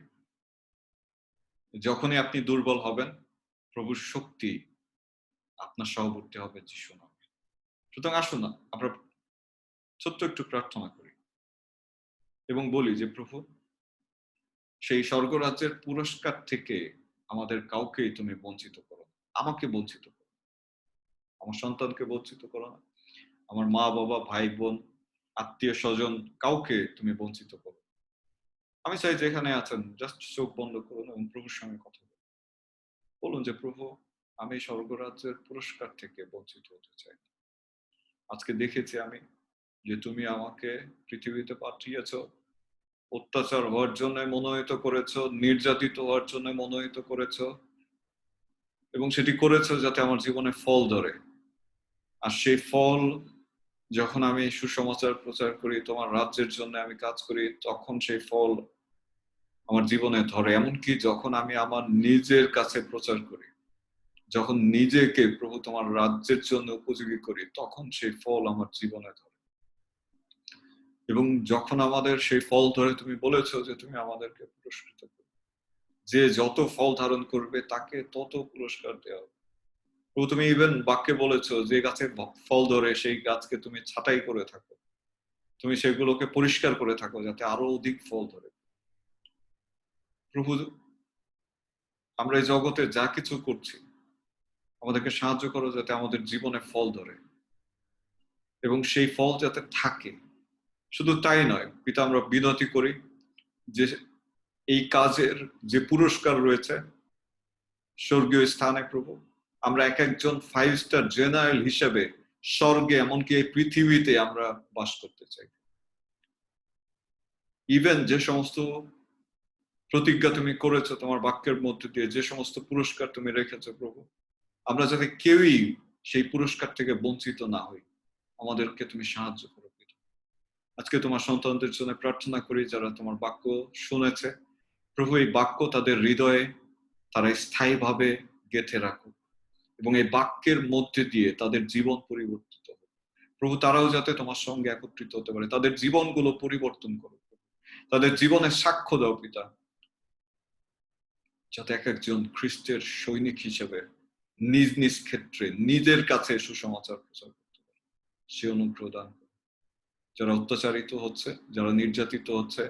যখনই আপনি দুর্বল হবেন প্রভুর শক্তি আপনার সহবর্তী হবে যিশু নামে। সুতরাং আসুন না আমরা ছোট্ট একটু প্রার্থনা করি এবং বলি যে প্রভু, সেই স্বর্গরাজ্যের পুরস্কার থেকে আমাদের কাউকেই তুমি বঞ্চিত করো না। আমাকে বঞ্চিত করো, আমার সন্তানকে বঞ্চিত করো না, আমার মা বাবা ভাই বোন আত্মীয় স্বজন কাউকে তুমি বঞ্চিত করো। আমি চাই যেখানে আছেন জাস্ট চোখ বন্ধ করুন এবং প্রভুর সঙ্গে কথা বলুন যে প্রভু, আমি স্বর্গরাজ্যের পুরস্কার থেকে বঞ্চিত হতে চাই না। আজকে দেখেছি আমি যে তুমি আমাকে পৃথিবীতে পাঠিয়েছ অত্যাচার হওয়ার জন্য মনোনীত করেছো, নির্যাতিত হওয়ার জন্য মনোনীত করেছো, এবং সেটি করেছো যাতে আমার জীবনে ফল ধরে। আর সেই ফল যখন আমি সুসমাচার প্রচার করি, তোমার রাজ্যের জন্য আমি কাজ করি, তখন সেই ফল আমার জীবনে ধরে। এমনকি যখন আমি আমার নিজের কাছে প্রচার করি, যখন নিজেকে প্রভু তোমার রাজ্যের জন্য উপযোগী করি, তখন সেই ফল আমার জীবনে ধরে। এবং যখন আমাদের সেই ফল ধরে, তুমি বলেছো যে তুমি আমাদেরকে পুরস্কৃত করবে, যে যত ফল ধারণ করবে তাকে তত পুরস্কার দেওয়া হবে। প্রভু তুমি ইভেন বাক্যে বলেছো যে গাছে ফল ধরে সেই গাছকে তুমি ছাঁটাই করে থাকো, তুমি সেগুলোকে পরিষ্কার করে থাকো যাতে আরো অধিক ফল ধরে। প্রভু আমরা এই জগতে যা কিছু করছি, আমাদেরকে সাহায্য করো যাতে আমাদের জীবনে ফল ধরে এবং সেই ফল যাতে থাকে। শুধু তাই নয় পিতা, আমরা বিনতি করি যে এই কাজের যে পুরস্কার রয়েছে স্বর্গীয় স্থানে, প্রভু আমরা এক একজন 5 স্টার জেনারেল হিসেবে স্বর্গে, এমনকি এই পৃথিবীতে আমরা বাস করতে চাই। ইভেন যে সমস্ত প্রতিজ্ঞা তুমি করেছো তোমার বাক্যের মধ্যে দিয়ে, যে সমস্ত পুরস্কার তুমি রেখেছো প্রভু, আমরা যাতে কেউই সেই পুরস্কার থেকে বঞ্চিত না হই, আমাদেরকে তুমি সাহায্য করো। আজকে তোমার সন্তানদের জন্য প্রার্থনা করি যারা তোমার বাক্য শুনেছে, প্রভু এই বাক্য তাদের হৃদয়ে তারা স্থায়ীভাবে গেঁথে রাখুক এবং এই বাক্যের মধ্যে দিয়ে তাদের জীবন পরিবর্তিত হোক। প্রভু তারাও যাতে তোমার সঙ্গে একত্রিত হতে পারে, তাদের জীবনগুলো পরিবর্তন করো, তাদের জীবনের সাক্ষ্য দাও পিতা, যাতে এক একজন খ্রিস্টের সৈনিক হিসেবে নিজ নিজ ক্ষেত্রে নিজের কাছে সুসমাচার প্রচার করতে পারে। সে অনুগ্রহ দান করো। যারা অত্যাচারিত হচ্ছে, যারা নির্যাতিত হচ্ছে,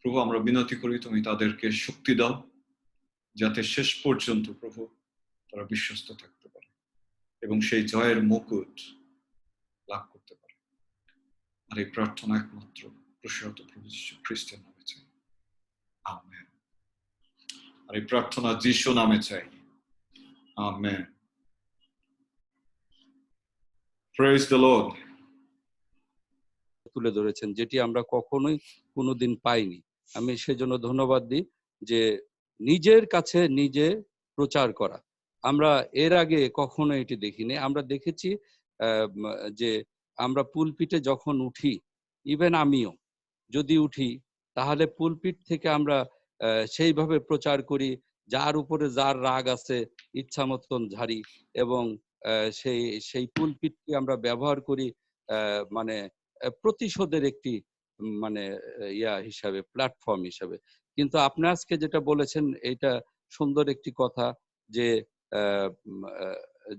প্রভু আমরা বিনতি করি তুমি তাদেরকে শক্তি দাও যাতে শেষ পর্যন্ত প্রভু তারা বিশ্বস্ত থাকতে পারে এবং সেই জয়ের মুকুট লাভ করতে পারে। আর এই প্রার্থনা একমাত্র প্রসিদ্ধ প্রভু যীশু খ্রিস্টের নামে চাই, আমেন। আর এই প্রার্থনা যীশু নামে চাই, আমেন। Praise the Lord. তুলে ধরেছেন, যেটি আমরা কখনোই কোনোদিন পাইনি। আমি সেজন্য ধন্যবাদ দিই যে নিজের কাছে নিজে প্রচার করা, আমরা এর আগে কখনো এটি দেখিনি। আমরা দেখেছি যে আমরা পুলপিটে যখন উঠি, ইভেন আমিও যদি উঠি, তাহলে পুলপিট থেকে আমরা সেইভাবে প্রচার করি, যার উপরে যার রাগ আছে ইচ্ছা মতন ঝাড়ি, এবং সেই পুলপিটকে আমরা ব্যবহার করি মানে প্রতিশোধের একটি মানে ইয়া হিসাবে, প্ল্যাটফর্ম হিসাবে। কিন্তু আপনি আজকে যেটা বলেছেন এটা সুন্দর একটি কথা, যে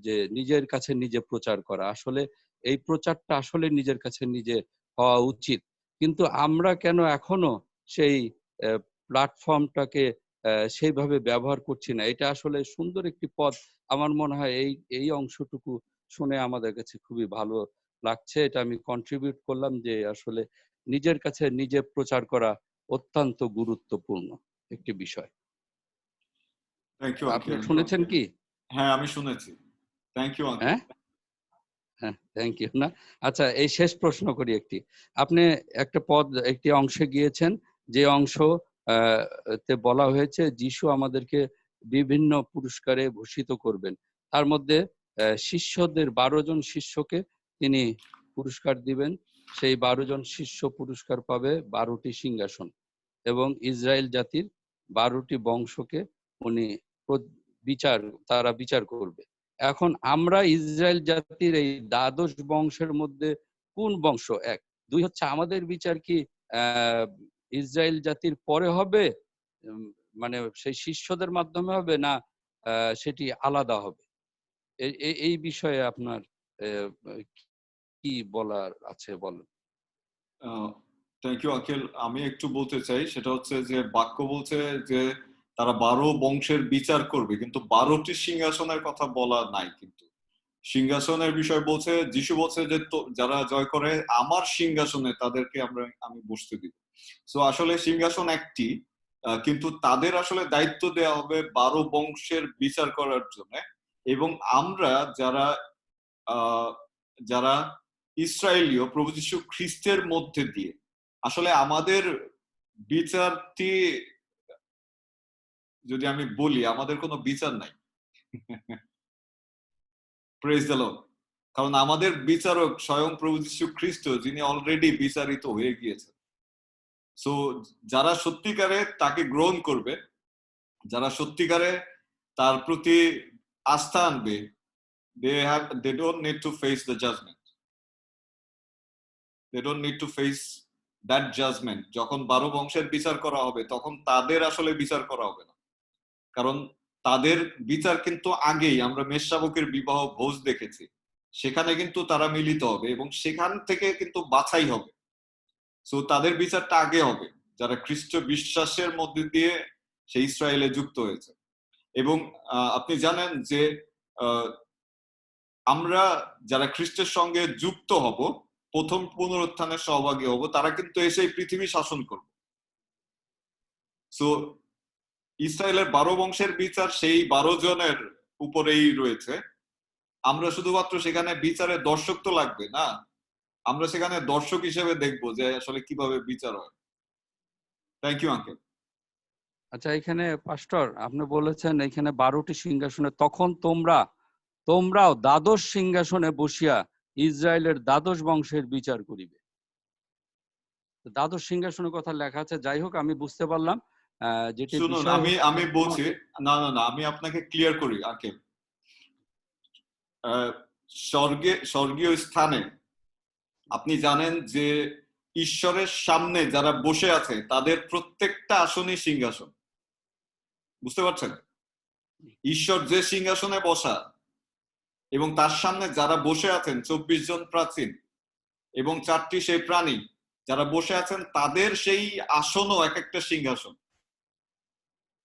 যে নিজের কাছে নিজে প্রচার করা। আসলে এই প্রচারটা আসলে নিজের কাছে নিজে হওয়া উচিত, কিন্তু আমরা কেন এখনো সেই প্ল্যাটফর্মটাকে সেইভাবে ব্যবহার করছি না? এটা আসলে সুন্দর একটি পথ। আমার মনে হয় এই অংশটুকু শুনে আমাদের কাছে খুবই ভালো লাগছে। এটা আমি কন্ট্রিবিউট করলাম যে আসলে নিজের কাছে নিজে প্রচার করা অত্যন্ত গুরুত্বপূর্ণ একটি বিষয়। থ্যাংক ইউ আপনি আঙ্কেল। শুনেছেন কি? হ্যাঁ আমি শুনেছি। Thank you uncle. হ্যাঁ, থ্যাংক ইউ। না, আচ্ছা, এই শেষ প্রশ্ন করি একটি। আপনি একটা একটি অংশে গিয়েছেন, যে অংশ তে বলা হয়েছে যিশু আমাদেরকে বিভিন্ন পুরস্কারে ভূষিত করবেন। তার মধ্যে শিষ্যদের 12 জন শিষ্যকে তিনি পুরস্কার দিবেন। সেই 12 জন শিষ্য পুরস্কার পাবে 12টি সিংহাসন, এবং ইসরায়েল জাতির 12টি বংশকে উনি তারা বিচার করবে। এখন আমরা ইসরায়েল জাতির এই দ্বাদশ বংশের মধ্যে কোন বংশ? 1, 2 হচ্ছে আমাদের বিচার কি ইসরায়েল জাতির পরে হবে, মানে সেই শিষ্যদের মাধ্যমে হবে, না সেটি আলাদা হবে? এই বিষয়ে আপনার কি বলার আছে বলেন। Thank you uncle. আমি একটু বলতে চাই, সেটা হচ্ছে যে বাক্য বলছে যে তারা 12 বংশের বিচার করবে, কিন্তু 12টি সিংহাসনের কথা বলা নাই। কিন্তু সিংহাসনের বিষয় বলছে, যিশু বলছে যে যারা জয় করে আমার সিংহাসনে তাদেরকে আমি বসতে দিব। সো আসলে সিংহাসন একটি, কিন্তু তাদের আসলে দায়িত্ব দেওয়া হবে 12 বংশের বিচার করার জন্য। এবং আমরা যারা ইসরায়েলীয় প্রভু যীশু খ্রিস্টের মধ্যে দিয়ে, আসলে আমাদের বিচারটি যদি আমি বলি, আমাদের কোনো বিচার নাই। Praise the Lord. কারণ আমাদের বিচারক স্বয়ং প্রভু যীশু খ্রিস্ট, যিনি অলরেডি বিচারিত হয়ে গিয়েছেন। সো যারা সত্যিকারে তাকে গ্রহণ করবে, যারা সত্যিকারে তার প্রতি আস্থা আনবে, they don't need to face the judgment. They don't need to face that judgment. যখন 12 বংশের বিচার করা হবে, তখন তাদের আসলে বিচার করা হবে না। কারণ তাদের বিচার কিন্তু আগেই, আমরা মেষশাবকের বিবাহ ভোজ দেখেছি, সেখানে কিন্তু তারা মিলিত হবে এবং সেখান থেকে কিন্তু বাছাই হবে। সো তাদের বিচারটা আগে হবে, যারা খ্রিস্ট বিশ্বাসের মধ্যে দিয়ে সেই ইসরায়েলে যুক্ত হয়েছে। এবং আপনি জানেন যে আমরা যারা খ্রিস্টের সঙ্গে যুক্ত হব, প্রথম পুনরুত্থানের সহভাগী হব, তারা কিন্তু এসে পৃথিবী শাসন করবে। সো ইসরায়েলের 12 বংশের বিচার সেই 12 জনের উপরেই রয়েছে। আমরা শুধুমাত্র সেখানে বিচারের দর্শক তো লাগবে না, আমরা সেখানে দর্শক হিসেবে দেখবো যে আসলে কিভাবে বিচার হয়। Thank you uncle. আচ্ছা, এখানে পাস্টর আপনি বলেছেন এখানে 12টি সিংহাসনে, তখন তোমরাও দ্বাদশ সিংহাসনে বসিয়া ইসরায়েলের দ্বাদশ বংশের বিচার করিবে। দ্বাদশ সিংহাসনের কথা লেখা আছে, যাই হোক আমি বুঝতে পারলাম যেটি শুনুন, বিষয় আমি বলছি, না আমি আপনাকে ক্লিয়ার করি আঙ্কেল। স্বর্গীয় স্থানে আপনি জানেন যে ঈশ্বরের সামনে যারা বসে আছে তাদের প্রত্যেকটা আসনই সিংহাসন। বুঝতে পারছেন? ঈশ্বর যে সিংহাসনে বসা এবং তার সামনে যারা বসে আছেন 24 জন প্রাচীন এবং 4টি সেই প্রাণী যারা বসে আছেন, তাদের সেই আসনও এক একটা সিংহাসন।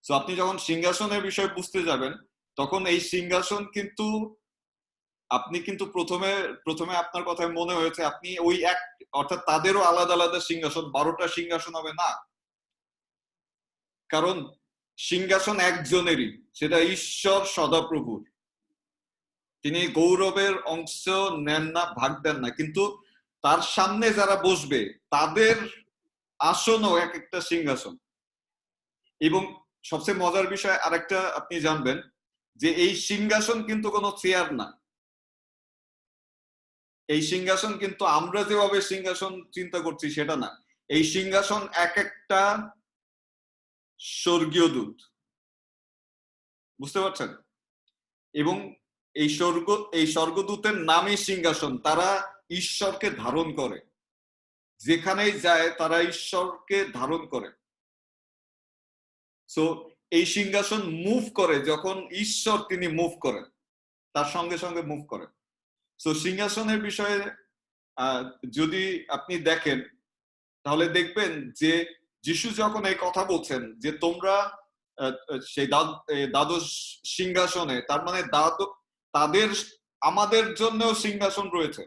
তো আপনি যখন সিংহাসনের বিষয় বুঝতে যাবেন, তখন এই সিংহাসন কিন্তু আপনি কিন্তু প্রথমে আপনার কথায় মনে হয়েছে আপনি ওই এক, অর্থাৎ তাদেরও আলাদা আলাদা সিংহাসন, 12টা সিংহাসন হবে না। কারণ সিংহাসন একজনেরই, সেটা ঈশ্বর সদাপ্রভুর। তিনি গৌরবের অংশ নেন না, ভাগ দেন না, কিন্তু তার সামনে যারা বসবে তাদের আসনও এক একটা সিংহাসন। এবং সবচেয়ে মজার বিষয় আরেকটা আপনি জানবেন যে এই সিংহাসন কিন্তু কোনো চেয়ার না। এই সিংহাসন কিন্তু আমরা যেভাবে সিংহাসন চিন্তা করছি সেটা না। এই সিংহাসন এক একটা স্বর্গীয় দূত। বুঝতে পারছেন? এবং এই স্বর্গদূতের নামই সিংহাসন। তারা ঈশ্বরকে ধারণ করে, যেখানেই যায় তারা ঈশ্বরকে ধারণ করে। সো এই সিংহাসন মুভ করে, যখন ঈশ্বর তিনি মুভ করেন, তার সঙ্গে সঙ্গে মুভ করেন। সো সিংহাসনের বিষয়ে যদি আপনি দেখেন, তাহলে দেখবেন যে যিশু যখন এই কথা বলছেন যে তোমরা সেই দ্বাদশ সিংহাসনে, তার মানে তাদের আমাদের জন্যও সিংহাসন রয়েছে।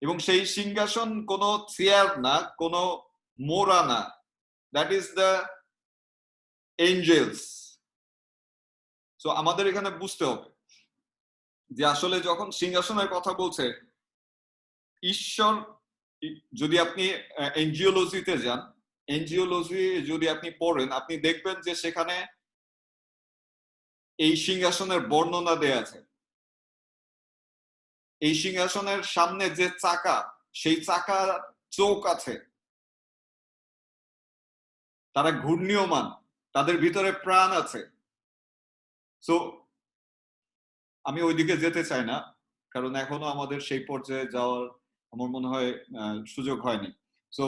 এবং সেই সিংহাসন কোনো চেয়ার না, কোনো মোড়া না, that is the angels. So আমাদের এখানে বুঝতে হবে যে আসলে যখন সিংহাসনের কথা বলছে ঈশ্বর, যদি আপনি এনজিওলজিতে যান, এনজিওলজি যদি আপনি পড়েন, আপনি দেখবেন যে সেখানে এই সিংহাসনের বর্ণনা দেয়া আছে। এই সিংহাসনের সামনে যে চাকা, সেই চাকা চোখ আছে, তারা ঘূর্ণীয়মান, তাদের ভিতরে প্রাণ আছে। সো আমি ওইদিকে যেতে চাই না, কারণ এখনো আমাদের সেই পর্যায়ে যাওয়ার আমার মনে হয় সুযোগ হয়নি। সো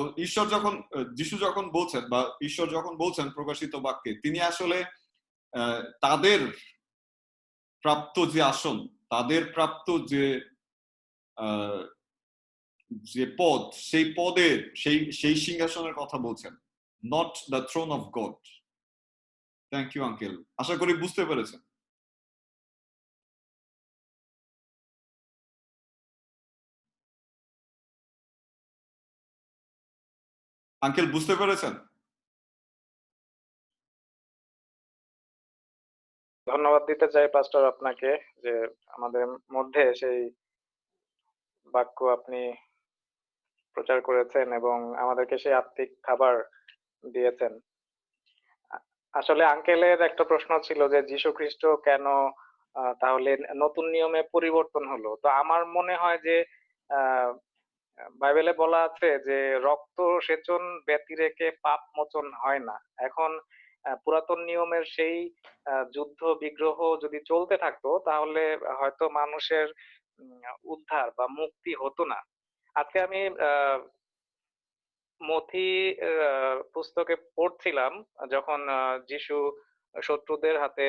যিশু যখন বলছেন, বা ঈশ্বর যখন বলছেন প্রকাশিত বাক্যে, তিনি আসলে তাদের প্রাপ্ত যে আসন, তাদের প্রাপ্ত যে পদ, সেই পদের সেই সিংহাসনের কথা বলছেন, not the throne of God. Thank you uncle, আশা করি বুঝতে পেরেছেন। আঙ্কেল বুঝতে পেরেছেন? ধন্যবাদ দিতে চাই পাস্টর আপনাকে, যে আমাদের মধ্যে সেই বাক্য আপনি প্রচার করেছেন এবং আমাদেরকে সেই আত্মিক খাবার দিয়েছেন। আসলে আঙ্কেলের একটা প্রশ্ন ছিল যে যীশু খ্রিস্ট কেন তাহলে নতুন নিয়মে পরিবর্তন হলো। তো আমার মনে হয় যে আহ বাইবেলে বলা আছে যে রক্ত সেচন ব্যতি রেখে পাপ মোচন হয় না। এখন পুরাতন নিয়মের সেই যুদ্ধ বিগ্রহ যদি চলতে থাকতো তাহলে হয়তো মানুষের উদ্ধার বা মুক্তি হতো না। আজকে আমি মথি পুস্তকে পড়ছিলাম যখন যিশু শত্রুদের হাতে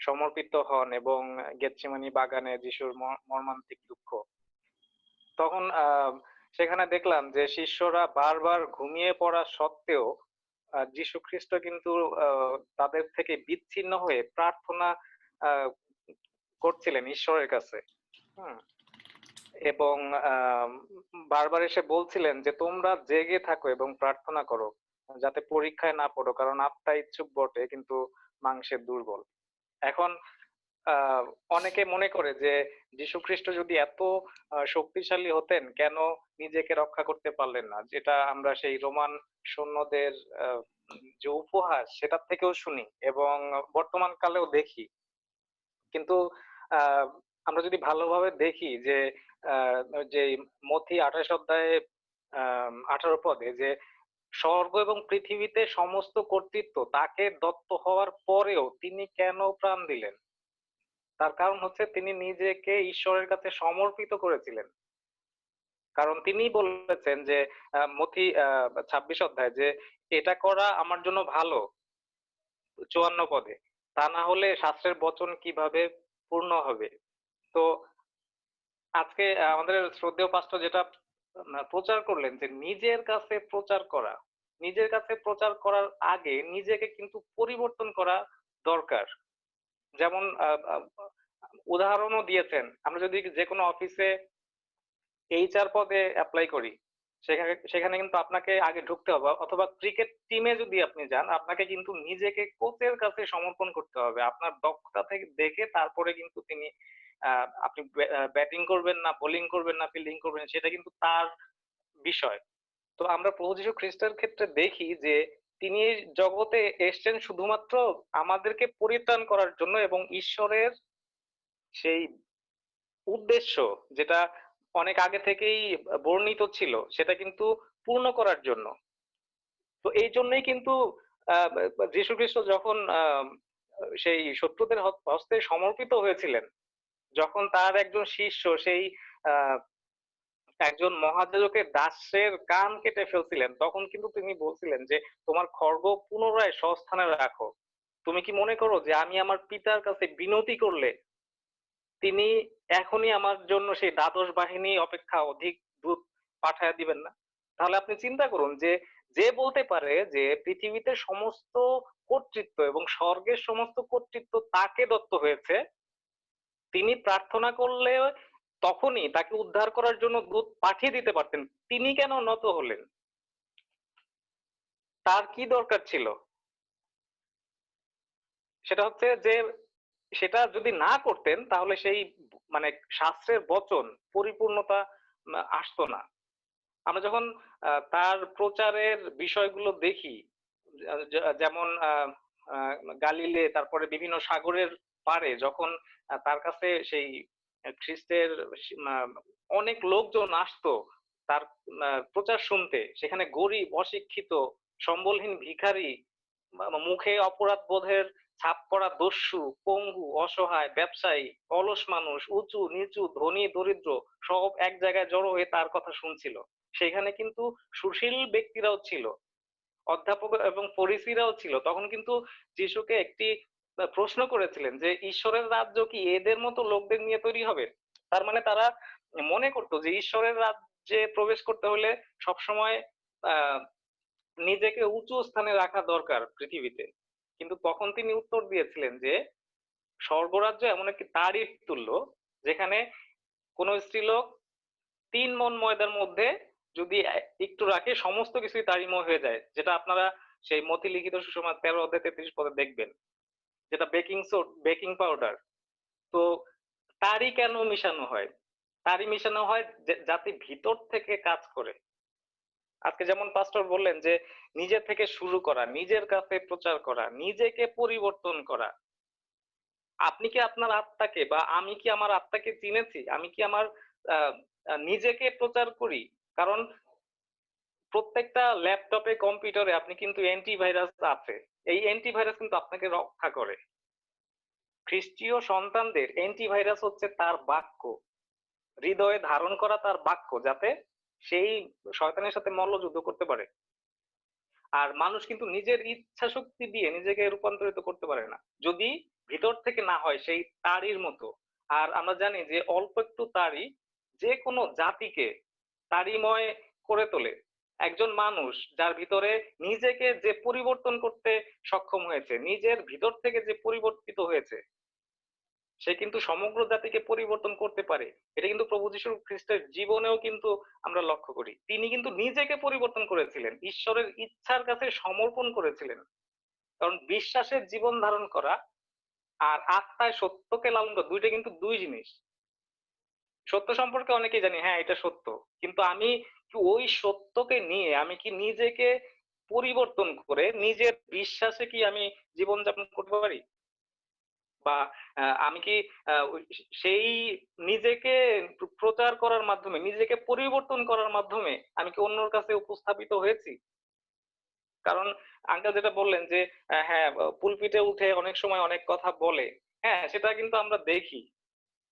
সমর্পিত হন এবং গেতসেমানি বাগানে যিশুর মর্মান্তিক দুঃখ, তখন সেখানে দেখলাম যে শিষ্যরা বারবার ঘুমিয়ে পড়া সত্ত্বেও যীশু খ্রিস্ট কিন্তু তাদের থেকে বিচ্ছিন্ন হয়ে প্রার্থনা আহ, করছিলেন ঈশ্বরের কাছে। হুম। এবং বারবার এসে বলছিলেন যে তোমরা জেগে থাকো এবং প্রার্থনা করো যাতে পরীক্ষায় না পড়ো, কারণ আত্মা ইচ্ছুক বটে কিন্তু মাংসের দুর্বল। এখন অনেকে মনে করে যে যীশু খ্রিস্ট যদি এত শক্তিশালী হতেন কেন নিজেকে রক্ষা করতে পারলেন না, যেটা আমরা সেই রোমান সৈন্যদের যে উপহাস সেটার থেকেও শুনি এবং বর্তমান কালেও দেখি। কিন্তু আহ আমরা যদি ভালোভাবে দেখি যে যে মথি 28 অধ্যায়ে 18 পদে যে স্বর্গ এবং পৃথিবীতে সমস্ত কর্তৃত্ব তাকে দত্ত হওয়ার পরেও তিনি কেন প্রাণ দিলেন, তার কারণ হচ্ছে তিনি নিজেকে ঈশ্বরের কাছে সমর্পিত করেছিলেন। কারণ তিনি বলেছেন যে মথি 26 অধ্যায় যে এটা করা আমার জন্য ভালো, 54 পদে, তা না হলে শাস্ত্রের বচন কিভাবে পূর্ণ হবে। তো আজকে আমাদের শ্রদ্ধেয় পাস্টর যেটা প্রচার করলেন যে নিজের কাছে প্রচার করা, নিজের কাছে প্রচার করার আগে নিজেকে কিন্তু পরিবর্তন করা দরকার। যেমন উদাহরণও দিয়েছেন, আমরা যদি যে কোনো অফিসে HR পদে অ্যাপ্লাই করি সেখানে সেখানে কিন্তু আপনাকে আগে ঢুকতে হবে, অথবা ক্রিকেট টিমে যদি আপনি যান আপনাকে কিন্তু নিজেকে কোচের কাছে সমর্পণ করতে হবে। আপনার দক্ষতা থেকে দেখে তারপরে কিন্তু তিনি আপনি ব্যাটিং করবেন না বোলিং করবেন না ফিল্ডিং করবেন সেটা কিন্তু তার বিষয়। তো আমরা প্রভু যীশু খ্রিস্টের ক্ষেত্রে দেখি যে তিনি এই জগতে এসেছেন শুধুমাত্র আমাদেরকে পরিত্রাণ করার জন্য এবং ঈশ্বরের সেই উদ্দেশ্য যেটা অনেক আগে থেকেই বর্ণিত ছিল সেটা কিন্তু পূর্ণ করার জন্য। তো এই জন্যই কিন্তু যীশু খ্রিস্ট যখন সেই শত্রুদের হস্তে সমর্পিত হয়েছিলেন, যখন তার একজন শিষ্য সেই একজন মহাযাজকের দাসের কান কেটে ফেলছিলেন, তখন কিন্তু তিনি বলছিলেন যে তোমার খড়গ পুনরায় স্বস্থানে রাখো। তুমি কি মনে করো যে আমি আমার পিতার কাছে বিনতি করলে তিনি এখনই আমার জন্য সেই দ্বাদশ বাহিনী অপেক্ষা অধিক দূত পাঠায় দিবেন না? তাহলে আপনি চিন্তা করুন যে যে বলতে পারে যে পৃথিবীতে সমস্ত কর্তৃত্ব এবং স্বর্গের সমস্ত কর্তৃত্ব তাকে দত্ত হয়েছে, তিনি প্রার্থনা করলে তখনই তাকে উদ্ধার করার জন্য দূত পাঠিয়ে দিতে পারতেন, তিনি কেন নত হলেন? তার কি দরকার ছিল? সেটা হচ্ছে যে সেটা যদি না করতেন তাহলে সেই মানে শাস্ত্রের বচন পরিপূর্ণতা আসতো না। আমরা যখন তার প্রচারের বিষয়গুলো দেখি, যেমন গালিলে তারপরে বিভিন্ন সাগরের পারে যখন তার কাছে সেই খ্রিস্টের অনেক লোকজন আসতো তার প্রচার শুনতে, সেখানে গরিব অশিক্ষিত সম্বলহীন ভিখারি, মুখে অপরাধ বোধের ছাপ করা দস্যু, পঙ্গু, অসহায়, ব্যবসায়ী, অলস মানুষ, উঁচু নিচু, ধনী দরিদ্র সব এক জায়গায় জড়ো হয়ে তার কথা শুনছিল। সেখানে কিন্তু সুশীল ব্যক্তিরাও ছিল, অধ্যাপক এবং ফরিসিরাও ছিল। তখন কিন্তু যিশুকে একটি প্রশ্ন করেছিলেন যে ঈশ্বরের রাজ্য কি এদের মতো লোকদের নিয়ে তৈরি হবে? তার মানে তারা মনে করতো যে ঈশ্বরের রাজ্যে প্রবেশ করতে হলে সবসময় আহ নিজেকে উঁচু স্থানে রাখা দরকার পৃথিবীতে। কিন্তু তখন তিনি উত্তর দিয়েছিলেন যে স্বর্গরাজ্য এমন একটি তারই তুল্য যেখানে কোন স্ত্রীলোক 3 মণ ময়দার মধ্যে যদি একটু রাখে সমস্ত কিছুই তারিময় হয়ে যায়, যেটা আপনারা সেই মতি লিখিত সুষমা 13 অধ্যায় 33 পদে দেখবেন, যেটা বেকিং পাউডার। তো তারই কেন মিশানো হয়? তারই মিশানো হয় যাতে ভিতর থেকে কাজ করে। আজকে যেমন পাস্টর বললেন যে নিজের থেকে শুরু করা, নিজের কাছে প্রচার করা, নিজেকে পরিবর্তন করা। আপনি কি আপনার আত্মাকে বা আমি কি আমার আত্মাকে চিনেছি? আমি কি আমার নিজেকে প্রচার করি? কারণ প্রত্যেকটা ল্যাপটপে, কম্পিউটারে আপনি কিন্তু অ্যান্টিভাইরাস আছে। এই অ্যান্টিভাইরাস কিন্তু আপনাকে রক্ষা করে। খ্রিস্টীয় সন্তানদের অ্যান্টিভাইরাস হচ্ছে তার বাক্য, হৃদয়ে ধারণ করা তার বাক্য, যাতে সেই শয়তানের সাথে মল্লযুদ্ধ করতে পারে। আর মানুষ কিন্তু নিজের ইচ্ছা শক্তি দিয়ে নিজেকে রূপান্তরিত করতে পারে না, যদি ভিতর থেকে না হয় সেই তাড়ির মতো। আর আমরা জানি যে অল্প একটু তাড়ি যে কোনো জাতিকে তাড়িময় করে তোলে। একজন মানুষ যার ভিতরে নিজেকে যে পরিবর্তন করতে সক্ষম হয়েছে, নিজের ভিতর থেকে যে পরিবর্তিত হয়েছে, সে কিন্তু সমগ্র জাতিকে পরিবর্তন করতে পারে। এটা কিন্তু প্রভু যীশু খ্রিস্টের জীবনেও কিন্তু আমরা লক্ষ্য করি। তিনি কিন্তু নিজেকে পরিবর্তন করেছিলেন, ঈশ্বরের ইচ্ছার কাছে সমর্পণ করেছিলেন। কারণ বিশ্বাসের জীবন ধারণ করা আর আত্মায় সত্যকে লালন করা দুইটা কিন্তু দুই জিনিস। সত্য সম্পর্কে অনেকেই জানি, হ্যাঁ এটা সত্য, কিন্তু আমি কি ওই সত্যকে নিয়ে আমি কি নিজেকে পরিবর্তন করে নিজের বিশ্বাসে কি আমি জীবনযাপন করতে পারি? বা আমি কি সেই নিজেকে প্রচার করার মাধ্যমে, নিজেকে পরিবর্তন করার মাধ্যমে আমি কি অন্যর কাছে উপস্থাপিত হয়েছি? কারণ আঙ্কেল যেটা বললেন যে হ্যাঁ, পুলপিটে উঠে অনেক সময় অনেক কথা বলে, হ্যাঁ সেটা কিন্তু আমরা দেখি।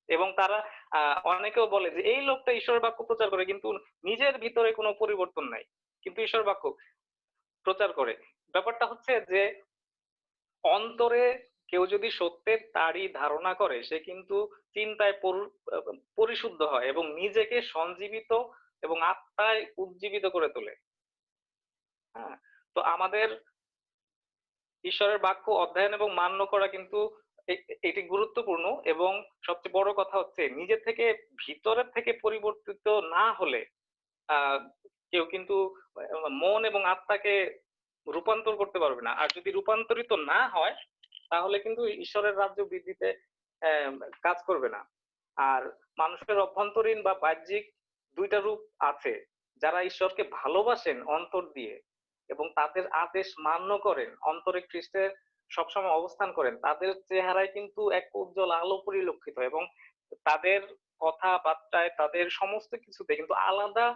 এবং তারা অনেকেও বলে যে এই লোকটা ঈশ্বরের বাক্য প্রচার করে, কিন্তু নিজের ভিতরে কোনো পরিবর্তন নাই, কিন্তু ঈশ্বর বাক্য প্রচার করে। ব্যাপারটা হচ্ছে যে অন্তরে কেউ যদি সত্যের তারই ধারণা করে, সে কিন্তু চিন্তায় পরিশুদ্ধ হয় এবং নিজেকে সঞ্জীবিত এবং আত্মায় উজ্জীবিত করে তোলে। হ্যাঁ, তো আমাদের ঈশ্বরের বাক্য অধ্যয়ন এবং মান্য করা কিন্তু এটি গুরুত্বপূর্ণ। এবং সবচেয়ে বড় কথা হচ্ছে নিজে থেকে ভিতরের থেকে পরিবর্তিত না হলে কেউ কিন্তু মন এবং আত্মাকে রূপান্তর করতে পারবে না। আর যদি রূপান্তরিত না হয় তাহলে কিন্তু ঈশ্বরের রাজ্য বৃদ্ধিতে কাজ করবে না। আর মানুষের অভ্যন্তরীণ বা বাহ্যিক দুইটা রূপ আছে। যারা ঈশ্বরকে ভালোবাসেন অন্তর দিয়ে এবং তাদের আদেশ মান্য করেন, অন্তরে খ্রিস্টের সবসময় অবস্থান করেন, তাদের চেহারায় কিন্তু এক উজ্জ্বল আলো পরিলক্ষিত হয় এবং তাদের কথাবার্তায়, তাদের সমস্ত কিছুতে কিন্তু আলাদা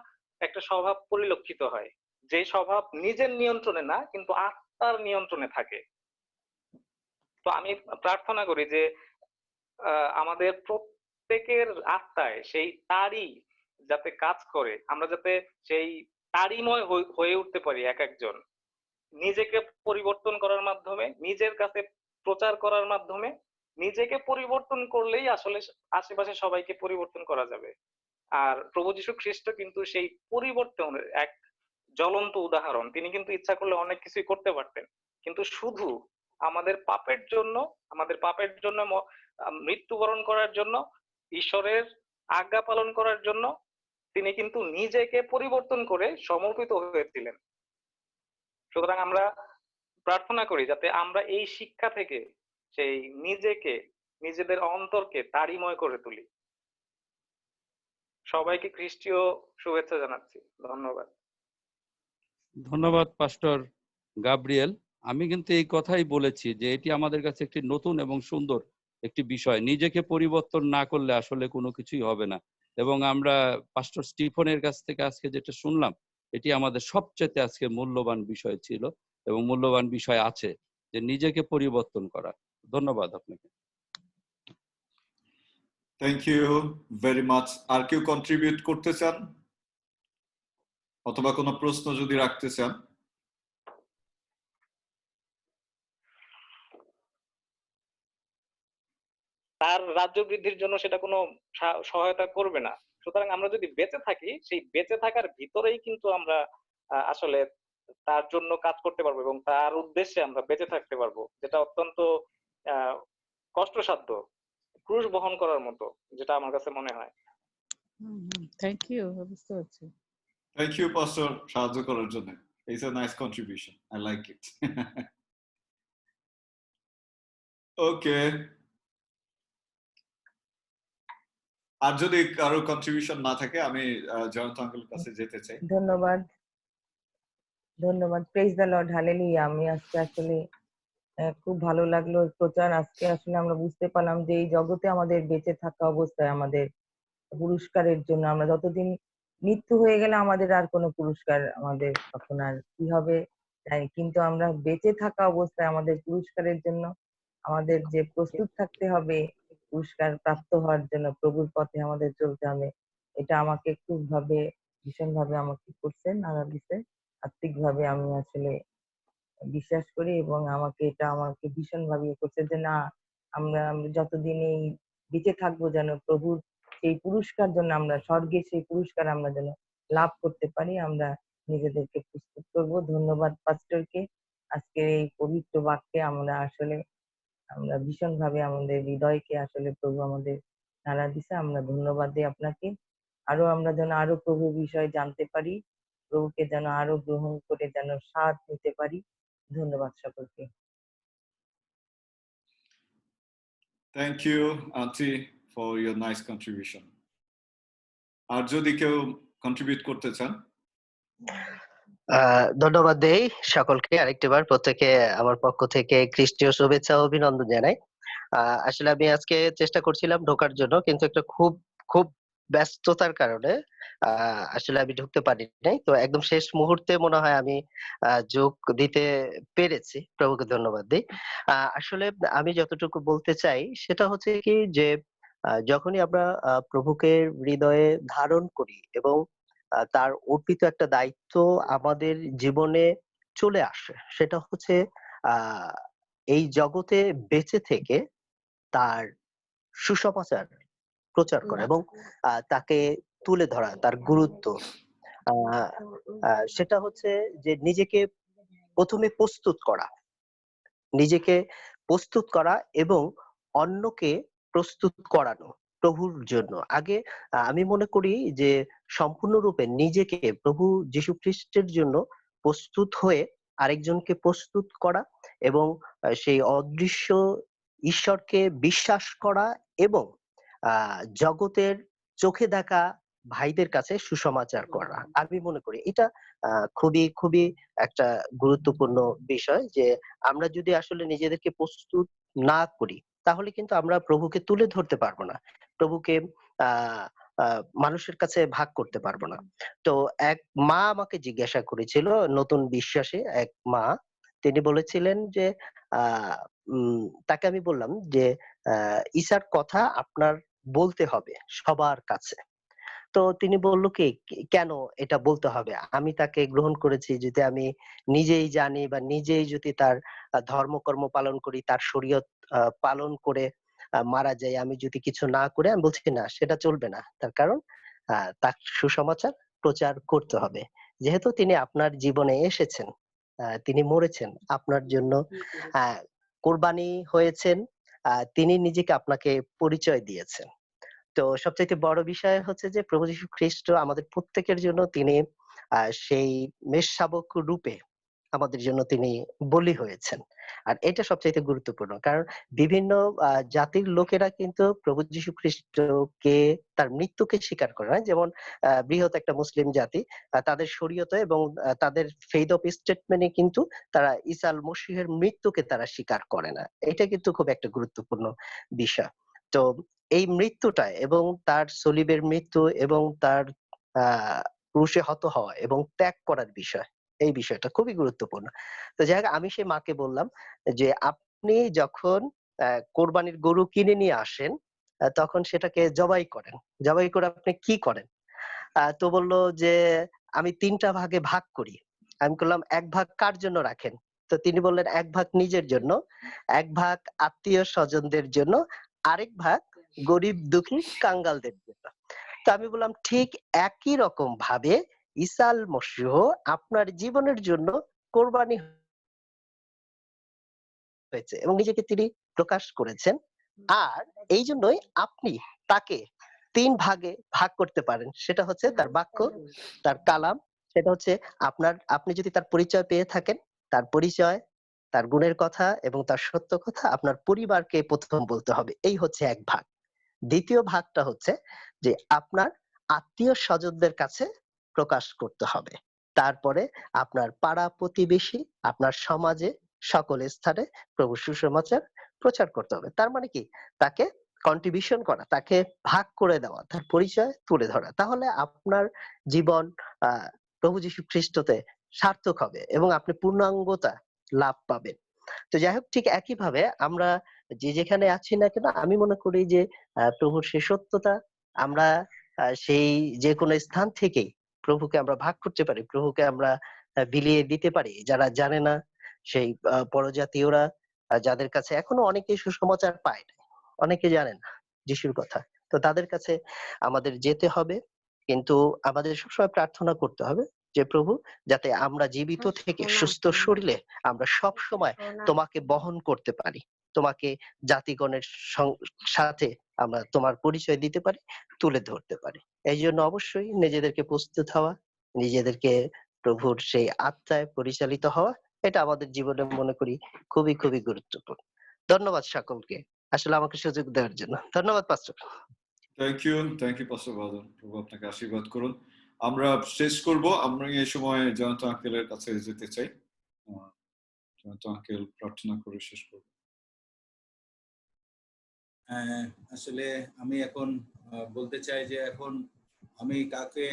একটা স্বভাব পরিলক্ষিত হয়, যে স্বভাব নিজের নিয়ন্ত্রণে না কিন্তু আত্মার নিয়ন্ত্রণে থাকে। তো আমি প্রার্থনা করি যে আমাদের প্রত্যেকের আত্মায় সেই তারই যাতে কাজ করে, আমরা যাতে সেই তারিময় হয়ে উঠতে পারি এক একজন, নিজেকে পরিবর্তন করার মাধ্যমে, নিজের কাছে প্রচার করার মাধ্যমে। নিজেকে পরিবর্তন করলেই আসলে আশেপাশে সবাইকে পরিবর্তন করা যাবে। আর প্রভু যীশু খ্রিস্ট কিন্তু সেই পরিবর্তনের এক জ্বলন্ত উদাহরণ। তিনি কিন্তু ইচ্ছা করলে অনেক কিছুই করতে পারতেন, কিন্তু শুধু আমাদের পাপের জন্য মৃত্যুবরণ করার জন্য, ঈশ্বরের আজ্ঞা পালন করার জন্য তিনি কিন্তু নিজেকে পরিবর্তন করে সমর্পিত হয়েছিলেন। সুতরাং আমরা প্রার্থনা করি যাতে আমরা এই শিক্ষা থেকে সেই নিজেকে, নিজেদের অন্তরকে তারিময় করে তুলি। সবাইকে খ্রিস্টীয় শুভেচ্ছা জানাচ্ছি। ধন্যবাদ। ধন্যবাদ পাস্টর গাব্রিয়েল। আমি কিন্তু এই কথাই বলেছি যে এটি আমাদের কাছে একটি নতুন এবং সুন্দর একটি বিষয়। নিজেকে পরিবর্তন না করলে আসলে কোনো কিছুই হবে না। এবং আমরা পাস্টর স্টিফেনের কাছ থেকে আজকে যেটা শুনলাম, এটি আমাদের সবচেয়ে আজকে মূল্যবান বিষয় ছিল এবং মূল্যবান বিষয় আছে, যে নিজেকে পরিবর্তন করা। ধন্যবাদ আপনাকে। Thank you very much. আর কেউ কন্ট্রিবিউট করতে চান অথবা কোনো প্রশ্ন যদি রাখতে চান? তার রাজ্য বৃদ্ধির জন্য সেটা কোনো সহায়তা করবে না। সুতরাং আমরা যদি বেঁচে থাকি, সেই বেঁচে থাকার ভিতরেই কিন্তু আমরা আসলে তার জন্য কাজ করতে পারবো এবং তার উদ্দেশ্যে আমরা বেঁচে থাকতে পারবো, যেটা অত্যন্ত কষ্টসাধ্য, ক্রুশ বহন করার মতো, যেটা আমার কাছে মনে হয়। থ্যাংক ইউ, বুঝতে পারছি। থ্যাংক ইউ পাস্টর, সাহায্য করার জন্য। It's a nice contribution, I like it. Okay, আর যদি কারো কন্ট্রিবিউশন না থাকে আমি জয়ন্ত আঙ্কেলের কাছে যেতে চাই। ধন্যবাদ। ধন্যবাদ। Praise the Lord, hallelujah. আমি আজকে আসলে খুব ভালো লাগলো প্রচার। আজকে আসলে আমরা বুঝতে পারলাম যে এই জগতে আমাদের বেঁচে থাকা অবস্থায় আমাদের পুরস্কারের জন্য আমরা যতদিন মৃত্যু হয়ে গেলে আমাদের আর কোনো পুরস্কার আমাদের তখন আর কি হবে জানি, কিন্তু আমরা বেঁচে থাকা অবস্থায় আমাদের পুরস্কারের জন্য আমাদের যে প্রস্তুত থাকতে হবে পুরস্কার প্রাপ্ত হওয়ার জন্য প্রভুর পথে আমাদের চলতে হবে। এটা আমাকে খুব ভীষণ ভাবে আমাকে করছেন নাড়া দিছে। আত্মিক ভাবে আমি আসলে বিশ্বাস করি এবং আমাকে ভীষণ ভাবে ইয়ে করছে যে না, আমরা যতদিন এই বেঁচে থাকবো যেন প্রভুর সেই পুরস্কার জন্য আমরা স্বর্গের সেই পুরস্কার আমরা যেন লাভ করতে পারি, আমরা নিজেদেরকে প্রস্তুত করব। ধন্যবাদ পাস্টরকে। আজকের এই পবিত্র বাক্যে আমরা ভীষণ ভাবে আমাদের হৃদয়কে আসলে প্রভু আমাদের নাড়া দিছে। আমরা ধন্যবাদ দিই আপনাকে। আমরা যেন আরো প্রভুর বিষয়ে জানতে পারি, প্রভুকে যেন আরো গ্রহণ করে যেন স্বাদ নিতে পারি। ধন্যবাদ সকলকে। Thank you, Auntie, for your nice contribution. আর যদি কেউ কন্ট্রিবিউট করতে চান? ধন্যবাদ দেই সকলকে আরেকটিবার। প্রত্যেকে আমার পক্ষ থেকে খ্রিস্টীয় শুভেচ্ছা ও অভিনন্দন জানাই। আসলে আমি আজকে চেষ্টা করছিলাম ঢোকার জন্য, কিন্তু একটা খুব খুব ব্যস্ততার কারণে আসলে আমি ঢুকতে পারি নাই। তো একদম শেষ মুহূর্তে মনে হয় আমি যোগ দিতে পেরেছি। প্রভুকে ধন্যবাদ দিই। আসলে আমি যতটুকু বলতে চাই সেটা হচ্ছে কি যে যখনই আমরা প্রভুকে হৃদয়ে ধারণ করি এবং তার অর্পিত একটা দায়িত্ব আমাদের জীবনে চলে আসে, সেটা হচ্ছে আহ এই জগতে বেঁচে থেকে তার সুসমাচার প্রচার করা এবং তাকে তুলে ধরা, তার গুরুত্ব। আহ সেটা হচ্ছে যে প্রথমে নিজেকে প্রস্তুত করা এবং অন্যকে প্রস্তুত করানো প্রভুর জন্য। আগে আমি মনে করি যে সম্পূর্ণরূপে নিজেকে প্রভু যীশু খ্রিস্টের জন্য প্রস্তুত হয়ে আরেকজনকে প্রস্তুত করা এবং সেই অদৃশ্য ঈশ্বরকে বিশ্বাস করা এবং জগতের চোখে দেখা ভাইদের কাছে সুসমাচার করা। আমি মনে করি এটা খুবই খুবই একটা গুরুত্বপূর্ণ বিষয় যে আমরা যদি আসলে নিজেদেরকে প্রস্তুত না করি তাহলে কিন্তু আমরা প্রভুকে তুলে ধরতে পারবো না, প্রভুকে আহ মানুষের কাছে ভাগ করতে পারবো না। তো এক মা আমাকে জিজ্ঞাসা করেছিল, নতুন বিশ্বাসী এক মা, তিনি বলেছিলেন যে আহ তাকে আমি বললাম যে ঈসার কথা আপনার বলতে হবে সবার কাছে। তো তিনি বলল কি, কেন এটা বলতে হবে? আমি তাকে গ্রহণ করেছি যদি আমি নিজেই জানি বা নিজেই যদি তার ধর্মকর্ম পালন করি, তার শরীয়ত পালন করে মারা যাই, আমি যদি কিছু না করে, আমি বলছি না, সেটা চলবে না। তার কারণ তার সুসমাচার প্রচার করতে হবে। যেহেতু তিনি আপনার জীবনে এসেছেন, তিনি মরেছেন আপনার জন্য, কোরবানি হয়েছেন, তিনি নিজেকে আপনাকে পরিচয় দিয়েছেন। তো সবচাইতে বড় বিষয় হচ্ছে যে প্রভু যীশু খ্রিস্ট আমাদের প্রত্যেকের জন্য তিনি সেই মেষশাবক রূপে আমাদের জন্য তিনি বলি হয়েছেন। আর এটা সবচাইতে গুরুত্বপূর্ণ, কারণ বিভিন্ন জাতির লোকেরা কিন্তু প্রভু যীশু খ্রিস্টকে, তার মৃত্যুকে স্বীকার করে না। যেমন বৃহৎ একটা মুসলিম জাতি, তাদের শরীয়তে এবং তাদের ফেইথ অফ স্টেটমেন্টে কিন্তু তারা ঈসা আল মসীহের মৃত্যুকে তারা স্বীকার করে না। এটা কিন্তু খুব একটা গুরুত্বপূর্ণ বিষয়। তো এই মৃত্যুটা এবং তার সলিবের মৃত্যু এবং তার ক্রুশে হত হওয়া এবং ত্যাগ করার বিষয়, এই বিষয়টা খুবই গুরুত্বপূর্ণ। তো যাই হোক, আমি সেই মাকে বললাম যে আপনি যখন কোরবানির গরু কিনে নিয়ে আসেন তখন সেটাকে জবাই করেন, জবাই করে আপনি কি করেন? তো বলল যে আমি 3টা ভাগে ভাগ করি। আমি বললাম 1 ভাগ কার জন্য রাখেন? তো তিনি বললেন 1 ভাগ নিজের জন্য, 1 ভাগ আত্মীয় স্বজনদের জন্য, আরেক ভাগ গরিব দুঃখী কাঙ্গালদের জন্য। তো আমি বললাম ঠিক একই রকম ভাবে ঈসা আল মসীহ আপনার জীবনের জন্য কোরবানি হয়েছে এবং নিজেকে তিনি প্রকাশ করেছেন। আর এই জন্যই আপনি তাকে 3 ভাগে ভাগ করতে পারেন। সেটা হচ্ছে তার বাক্য, তার কালাম, সেটা হচ্ছে আপনি যদি তার পরিচয় পেয়ে থাকেন, তার পরিচয়, তার গুণের কথা এবং তার সত্য কথা আপনার পরিবারকে প্রথম বলতে হবে। এই হচ্ছে 1 ভাগ। দ্বিতীয় ভাগটা হচ্ছে যে আপনার আত্মীয় স্বজনদের কাছে প্রকাশ করতে হবে। তারপরে আপনার পাড়া প্রতিবেশী, আপনার সমাজে সকল স্থানে প্রভু সুসমাচার প্রচার করতে হবে। তার মানে কি, তাকে কন্ট্রিবিউশন করা, তাকে ভাগ করে দেওয়া, তার পরিচয় তুলে ধরা। তাহলে আপনার জীবন প্রভু যীশু খ্রিস্টতে সার্থক হবে এবং আপনি পূর্ণাঙ্গতা লাভ পাবেন। তো যাই হোক, ঠিক একইভাবে আমরা যে যেখানে আছি না কেন, আমি মনে করি যে প্রভুর সেই সত্যতা আমরা সেই যে কোনো স্থান থেকেই প্রভুকে আমরা ভাগ করতে পারি, প্রভুকে আমরা বিলিয়ে দিতে পারি। যারা জানে না, সেই পরজাতীয়রা, যাদের কাছে এখনো অনেকে সুসমাচার পায় না, অনেকে জানে না যিশুর কথা, তো তাদের কাছে আমাদের যেতে হবে। কিন্তু আমাদের সবসময় প্রার্থনা করতে হবে যে প্রভু, যাতে আমরা জীবিত থেকে সুস্থ শরীরে আমরা সব সময় তোমাকে বহন করতে পারি, তোমাকে জাতিগণের সাথে আমরা তোমার পরিচয় দিতে পারি, তুলে ধরতে পারি। এই জন্য অবশ্যই নিজেদেরকে প্রস্তুত হওয়া, নিজেদেরকে প্রভুর সেই আত্মায় পরিচালিত হওয়া, এটা আমাদের জীবনে মনে করি খুবই খুবই গুরুত্বপূর্ণ। ধন্যবাদ সকলকে আসলে আমাকে সুযোগ দেওয়ার জন্য। ধন্যবাদ পাস্টর। থ্যাংক ইউ পাস্টর বাদল, প্রভু আপনাকে আশীর্বাদ করুন। আমরা শেষ করব। আমরা এই সময় জয়ন্ত আঙ্কেলের কাছে যেতে চাই। জয়ন্ত আঙ্কেল প্রার্থনা করে শেষ করব। আসলে আমি এখন বলতে চাই যে এখন আমি কাকে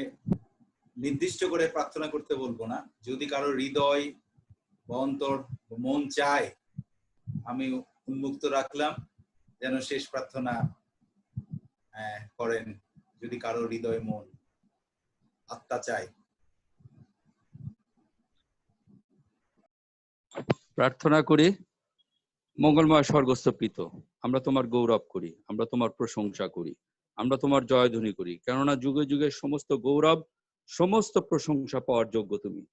নির্দিষ্ট করে প্রার্থনা করতে বলবো না। যদি কারো হৃদয় বা অন্তর মন চায়, আমি উন্মুক্ত রাখলাম যেন শেষ প্রার্থনা করেন, যদি কারো হৃদয় মন আত্মা চায়। প্রার্থনা করি। মঙ্গলময় স্বর্গস্থ পিতা, আমরা তোমার গৌরব করি, আমরা তোমার প্রশংসা করি, আমরা তোমার জয়ধ্বনি করি, কেননা যুগে যুগে সমস্ত গৌরব, সমস্ত প্রশংসা পাওয়ার যোগ্য তুমি।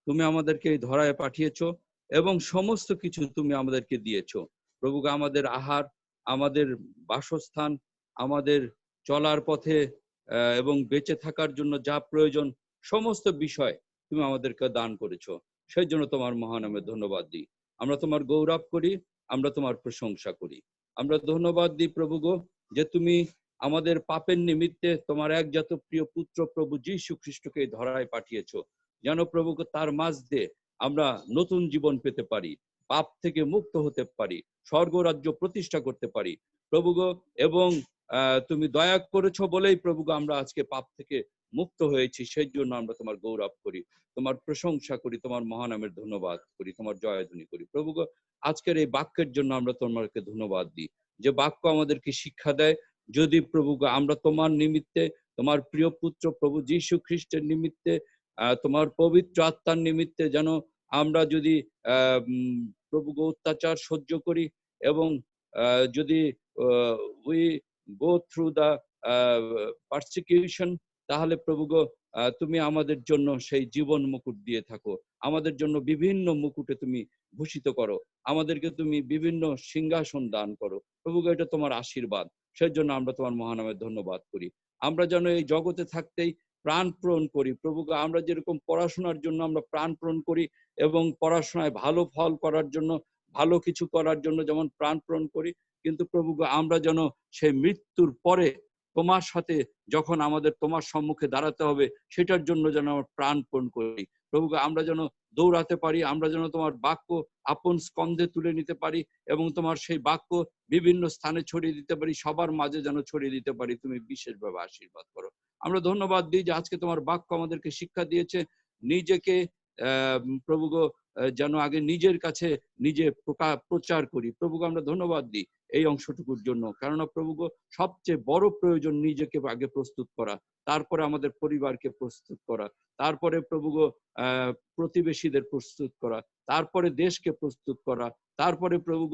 তুমি আমাদেরকে এই ধরায় পাঠিয়েছো এবং সমস্ত কিছু তুমি আমাদেরকে দিয়েছো। প্রভুকে আমাদের আহার, আমাদের বাসস্থান, আমাদের চলার পথে এবং বেঁচে থাকার জন্য যা প্রয়োজন সমস্ত বিষয় তুমি আমাদেরকে দান করেছো। সেই জন্য তোমার মহানামে ধন্যবাদ দিই। আমরা তোমার গৌরব করি, আমরা তোমার প্রশংসা করি। আমরা ধন্যবাদ দিই প্রভু গো, যে তুমি আমাদের পাপের নিমিত্তে তোমার একজাত প্রিয় পুত্র প্রভু যীশু খ্রিস্টকে ধরায় পাঠিয়েছো, যেন প্রভু তার মাঝ দিয়ে আমরা নতুন জীবন পেতে পারি, পাপ থেকে মুক্ত হতে পারি, স্বর্গরাজ্য প্রতিষ্ঠা করতে পারি প্রভু গো। এবং তুমি দয়া করেছো বলেই প্রভু গো আমরা আজকে পাপ থেকে মুক্ত হয়েছি। সেই জন্য আমরা তোমার গৌরব করি, তোমার প্রশংসা করি, তোমার মহানামের ধন্যবাদ করি, তোমার জয়ধ্বনি করি প্রভু গো। আজকের এই বাক্যের জন্য আমরা তোমাকে ধন্যবাদ দিই, যে বাক্য আমাদেরকে শিক্ষা দেয়। যদি প্রভু আমরা তোমার নিমিত্তে, তোমার প্রিয় পুত্র প্রভু যীশু খ্রিস্টের নিমিত্তে, তোমার পবিত্র আত্মার নিমিত্তে যেন আমরা যদি প্রভু অত্যাচার সহ্য করি এবং যদি we go through the persecution, তাহলে প্রভু তুমি আমাদের জন্য সেই জীবন মুকুট দিয়ে থাকো, আমাদের জন্য বিভিন্ন মুকুটে তুমি ভূষিত করো, আমাদেরকে তুমি বিভিন্ন সিংহাসন দান করো প্রভু। এটা তোমার আশীর্বাদ, সেই জন্য আমরা তোমার মহানামে ধন্যবাদ করি। আমরা যেন এই জগতে থাকতেই প্রাণপণ করি প্রভু। আমরা যেরকম পড়াশোনার জন্য আমরা প্রাণপণ করি এবং পড়াশোনায় ভালো ফল করার জন্য, ভালো কিছু করার জন্য যেমন প্রাণপণ করি, কিন্তু প্রভু আমরা যেন সেই মৃত্যুর পরে তোমার সাথে যখন আমাদের তোমার সম্মুখে দাঁড়াতে হবে, সেটার জন্য যেন আমরা প্রাণপণ করি প্রভু। আমরা যেন দৌড়াতে পারি, আমরা যেন তোমার বাক্য আপন স্কন্ধে তুলে নিতে পারি এবং তোমার সেই বাক্য বিভিন্ন স্থানে ছড়িয়ে দিতে পারি, সবার মাঝে যেন ছড়িয়ে দিতে পারি। তুমি বিশেষভাবে আশীর্বাদ করো। আমরা ধন্যবাদ দিই যে আজকে তোমার বাক্য আমাদেরকে শিক্ষা দিয়েছে নিজেকে প্রভু যেন আগে নিজের কাছে নিজে প্রচার করি প্রভু। আমরা ধন্যবাদ দিই এই অংশটুকুর জন্য, কেননা প্রভু সবচেয়ে বড় প্রয়োজন নিজেকে আগে প্রস্তুত করা, তারপরে আমাদের পরিবারকে প্রস্তুত করা, তারপরে প্রভু প্রতিবেশীদের প্রস্তুত করা, তারপরে দেশকে প্রস্তুত করা, তারপরে প্রভু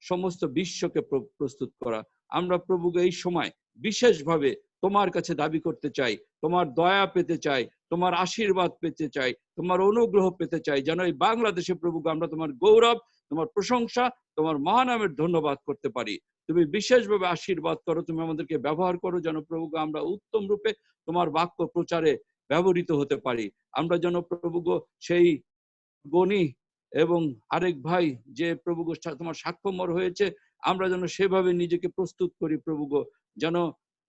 সমস্ত বিশ্বকে প্রস্তুত করা। আমরা প্রভু এই সময় বিশেষভাবে তোমার কাছে দাবি করতে চাই, তোমার দয়া পেতে চাই, তোমার আশীর্বাদ পেতে চাই, তোমার অনুগ্রহ পেতে চাই, যেন এই বাংলাদেশে প্রভু আমরা তোমার গৌরব, তোমার প্রশংসা, তোমার মহানামের ধন্যবাদ করতে পারি। তুমি বিশেষভাবে আশীর্বাদ করো, তুমি আমাদেরকে ব্যবহার করো, যেন প্রভু আমরা উত্তম রূপে তোমার বাক্য প্রচারে ব্যবহৃত হতে পারি। আমরা যেন প্রভু সেই গণি এবং আরেক ভাই যে প্রভু তোমার সাক্ষ্যমর হয়েছে, আমরা যেন সেভাবে নিজেকে প্রস্তুত করি প্রভু যেন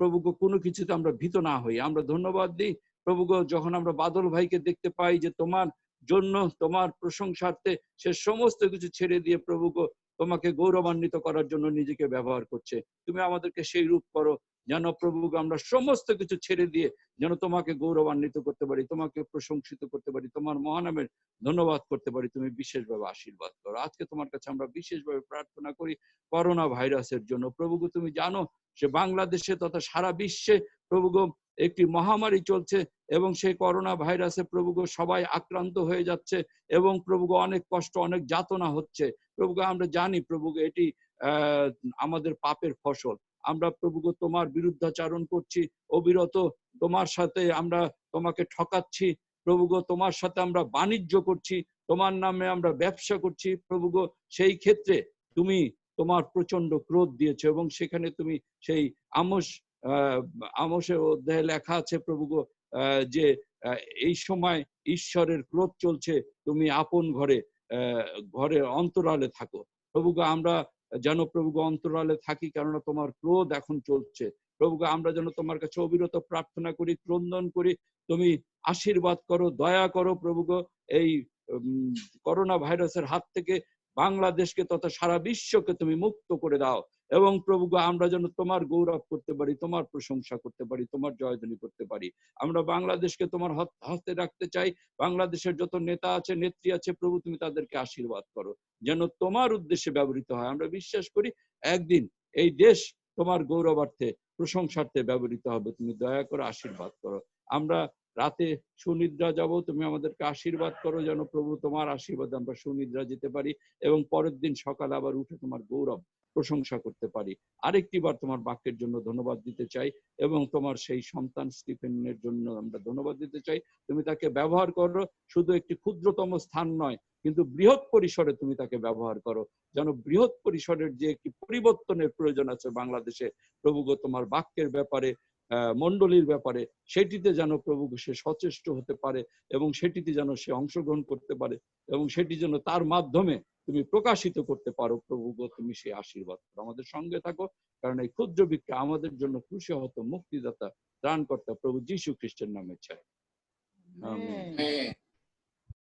প্রভু কোনো কিছুতে আমরা ভীত না হই। আমরা ধন্যবাদ দিই প্রভু গো, যখন আমরা বাদল ভাইকে দেখতে পাই যে তোমার জন্য, তোমার প্রশংসার্থে সে সমস্ত কিছু ছেড়ে দিয়ে প্রভু গো তোমাকে গৌরবান্বিত করার জন্য নিজেকে ব্যবহার করছে। তুমি আমাদেরকে সেই রূপ করো যেন প্রভু গো আমরা সমস্ত কিছু ছেড়ে দিয়ে যেন তোমাকে গৌরবান্বিত করতে পারি, তোমাকে প্রশংসিত করতে পারি, তোমার মহানামের ধন্যবাদ করতে পারি। তুমি বিশেষভাবে আশীর্বাদ করো। আজকে তোমার কাছে আমরা বিশেষভাবে প্রার্থনা করি করোনা ভাইরাসের জন্য। প্রভু গো তুমি জানো সে বাংলাদেশে তথা সারা বিশ্বে প্রভু গো একটি মহামারী চলছে এবং সেই করোনা ভাইরাসে প্রভু গো সবাই আক্রান্ত হয়ে যাচ্ছে এবং প্রভু গো অনেক কষ্ট, অনেক যাতনা হচ্ছে। প্রভু গো আমরা জানি প্রভু গো এটি আমাদের পাপের ফসল। আমরা প্রভু গো তোমার বিরুদ্ধাচারণ করছি অবিরত, তোমার সাথে আমরা তোমাকে ঠকাচ্ছি প্রভু গো, তোমার সাথে আমরা বাণিজ্য করছি, তোমার নামে আমরা ব্যবসা করছি প্রভু গো। সেই ক্ষেত্রে তুমি তোমার প্রচন্ড ক্রোধ দিয়েছো এবং সেখানে তুমি সেই আমোসের অধ্যায়ে লেখা আছে প্রভু গো যে এই সময় ঈশ্বরের ক্রোধ চলছে, তুমি আপন ঘরে ঘরে অন্তরালে থাকো প্রভু গো। আমরা যেন প্রভু গো অন্তরালে থাকি, কেননা তোমার ক্রোধ এখন চলছে প্রভু গো। আমরা যেন তোমার কাছে অবিরত প্রার্থনা করি, ক্রন্দন করি, তুমি আশীর্বাদ করো, দয়া করো প্রভু গো। এই করোনা ভাইরাসের হাত থেকে বাংলাদেশকে তথা সারা বিশ্বকে তুমি মুক্ত করে দাও এবং প্রভু গো আমরা যেন তোমার গৌরব করতে পারি, তোমার প্রশংসা করতে পারি, তোমার জয়ধ্বনি করতে পারি। আমরা বাংলাদেশকে তোমার হাতে রাখতে চাই। বাংলাদেশের যত নেতা আছে, নেত্রী আছে প্রভু, তুমি তাদেরকে আশীর্বাদ করো যেন তোমার উদ্দেশ্যে ব্যবহৃত হয়। আমরা বিশ্বাস করি একদিন এই দেশ তোমার গৌরবার্থে, প্রশংসার্থে ব্যবহৃত হবে। তুমি দয়া করে আশীর্বাদ করো। আমরা রাতে সুনিদ্রা যাব, তুমি আমাদেরকে আশীর্বাদ করো যেন প্রভু তোমার আশীর্বাদে আমরা সুনিদ্রা যেতে পারি এবং পরের দিন সকালে আবার উঠে তোমার গৌরব প্রশংসা করতে পারি। আরেকটি বার তোমার বাক্যের জন্য ধন্যবাদ দিতে চাই এবং তোমার সেই সন্তান স্টিফেনের জন্য আমরা ধন্যবাদ দিতে চাই। তুমি তাকে ব্যবহার করো, শুধু একটি ক্ষুদ্রতম স্থান নয় কিন্তু বৃহৎ পরিসরে তুমি তাকে ব্যবহার করো, যেন বৃহৎ পরিসরের যে একটি পরিবর্তনের প্রয়োজন আছে বাংলাদেশে প্রভু গো তোমার বাক্যের ব্যাপারে, মণ্ডলীর ব্যাপারে, সেটিতে যেন প্রভু সে সচেষ্ট হতে পারে এবং সেটিতে যেন সে অংশগ্রহণ করতে পারে এবং সেটি যেন তার মাধ্যমে তুমি প্রকাশিত করতে পারো প্রভু গো। তুমি সেই আশীর্বাদ করো, আমাদের সঙ্গে থাকো, কারণ এই ক্ষুদ্র ভিক্ষা আমাদের জন্য খুশি হতো মুক্তিদাতা ত্রাণকর্তা প্রভু যীশু খ্রিস্টের নামে চাই। আমেন।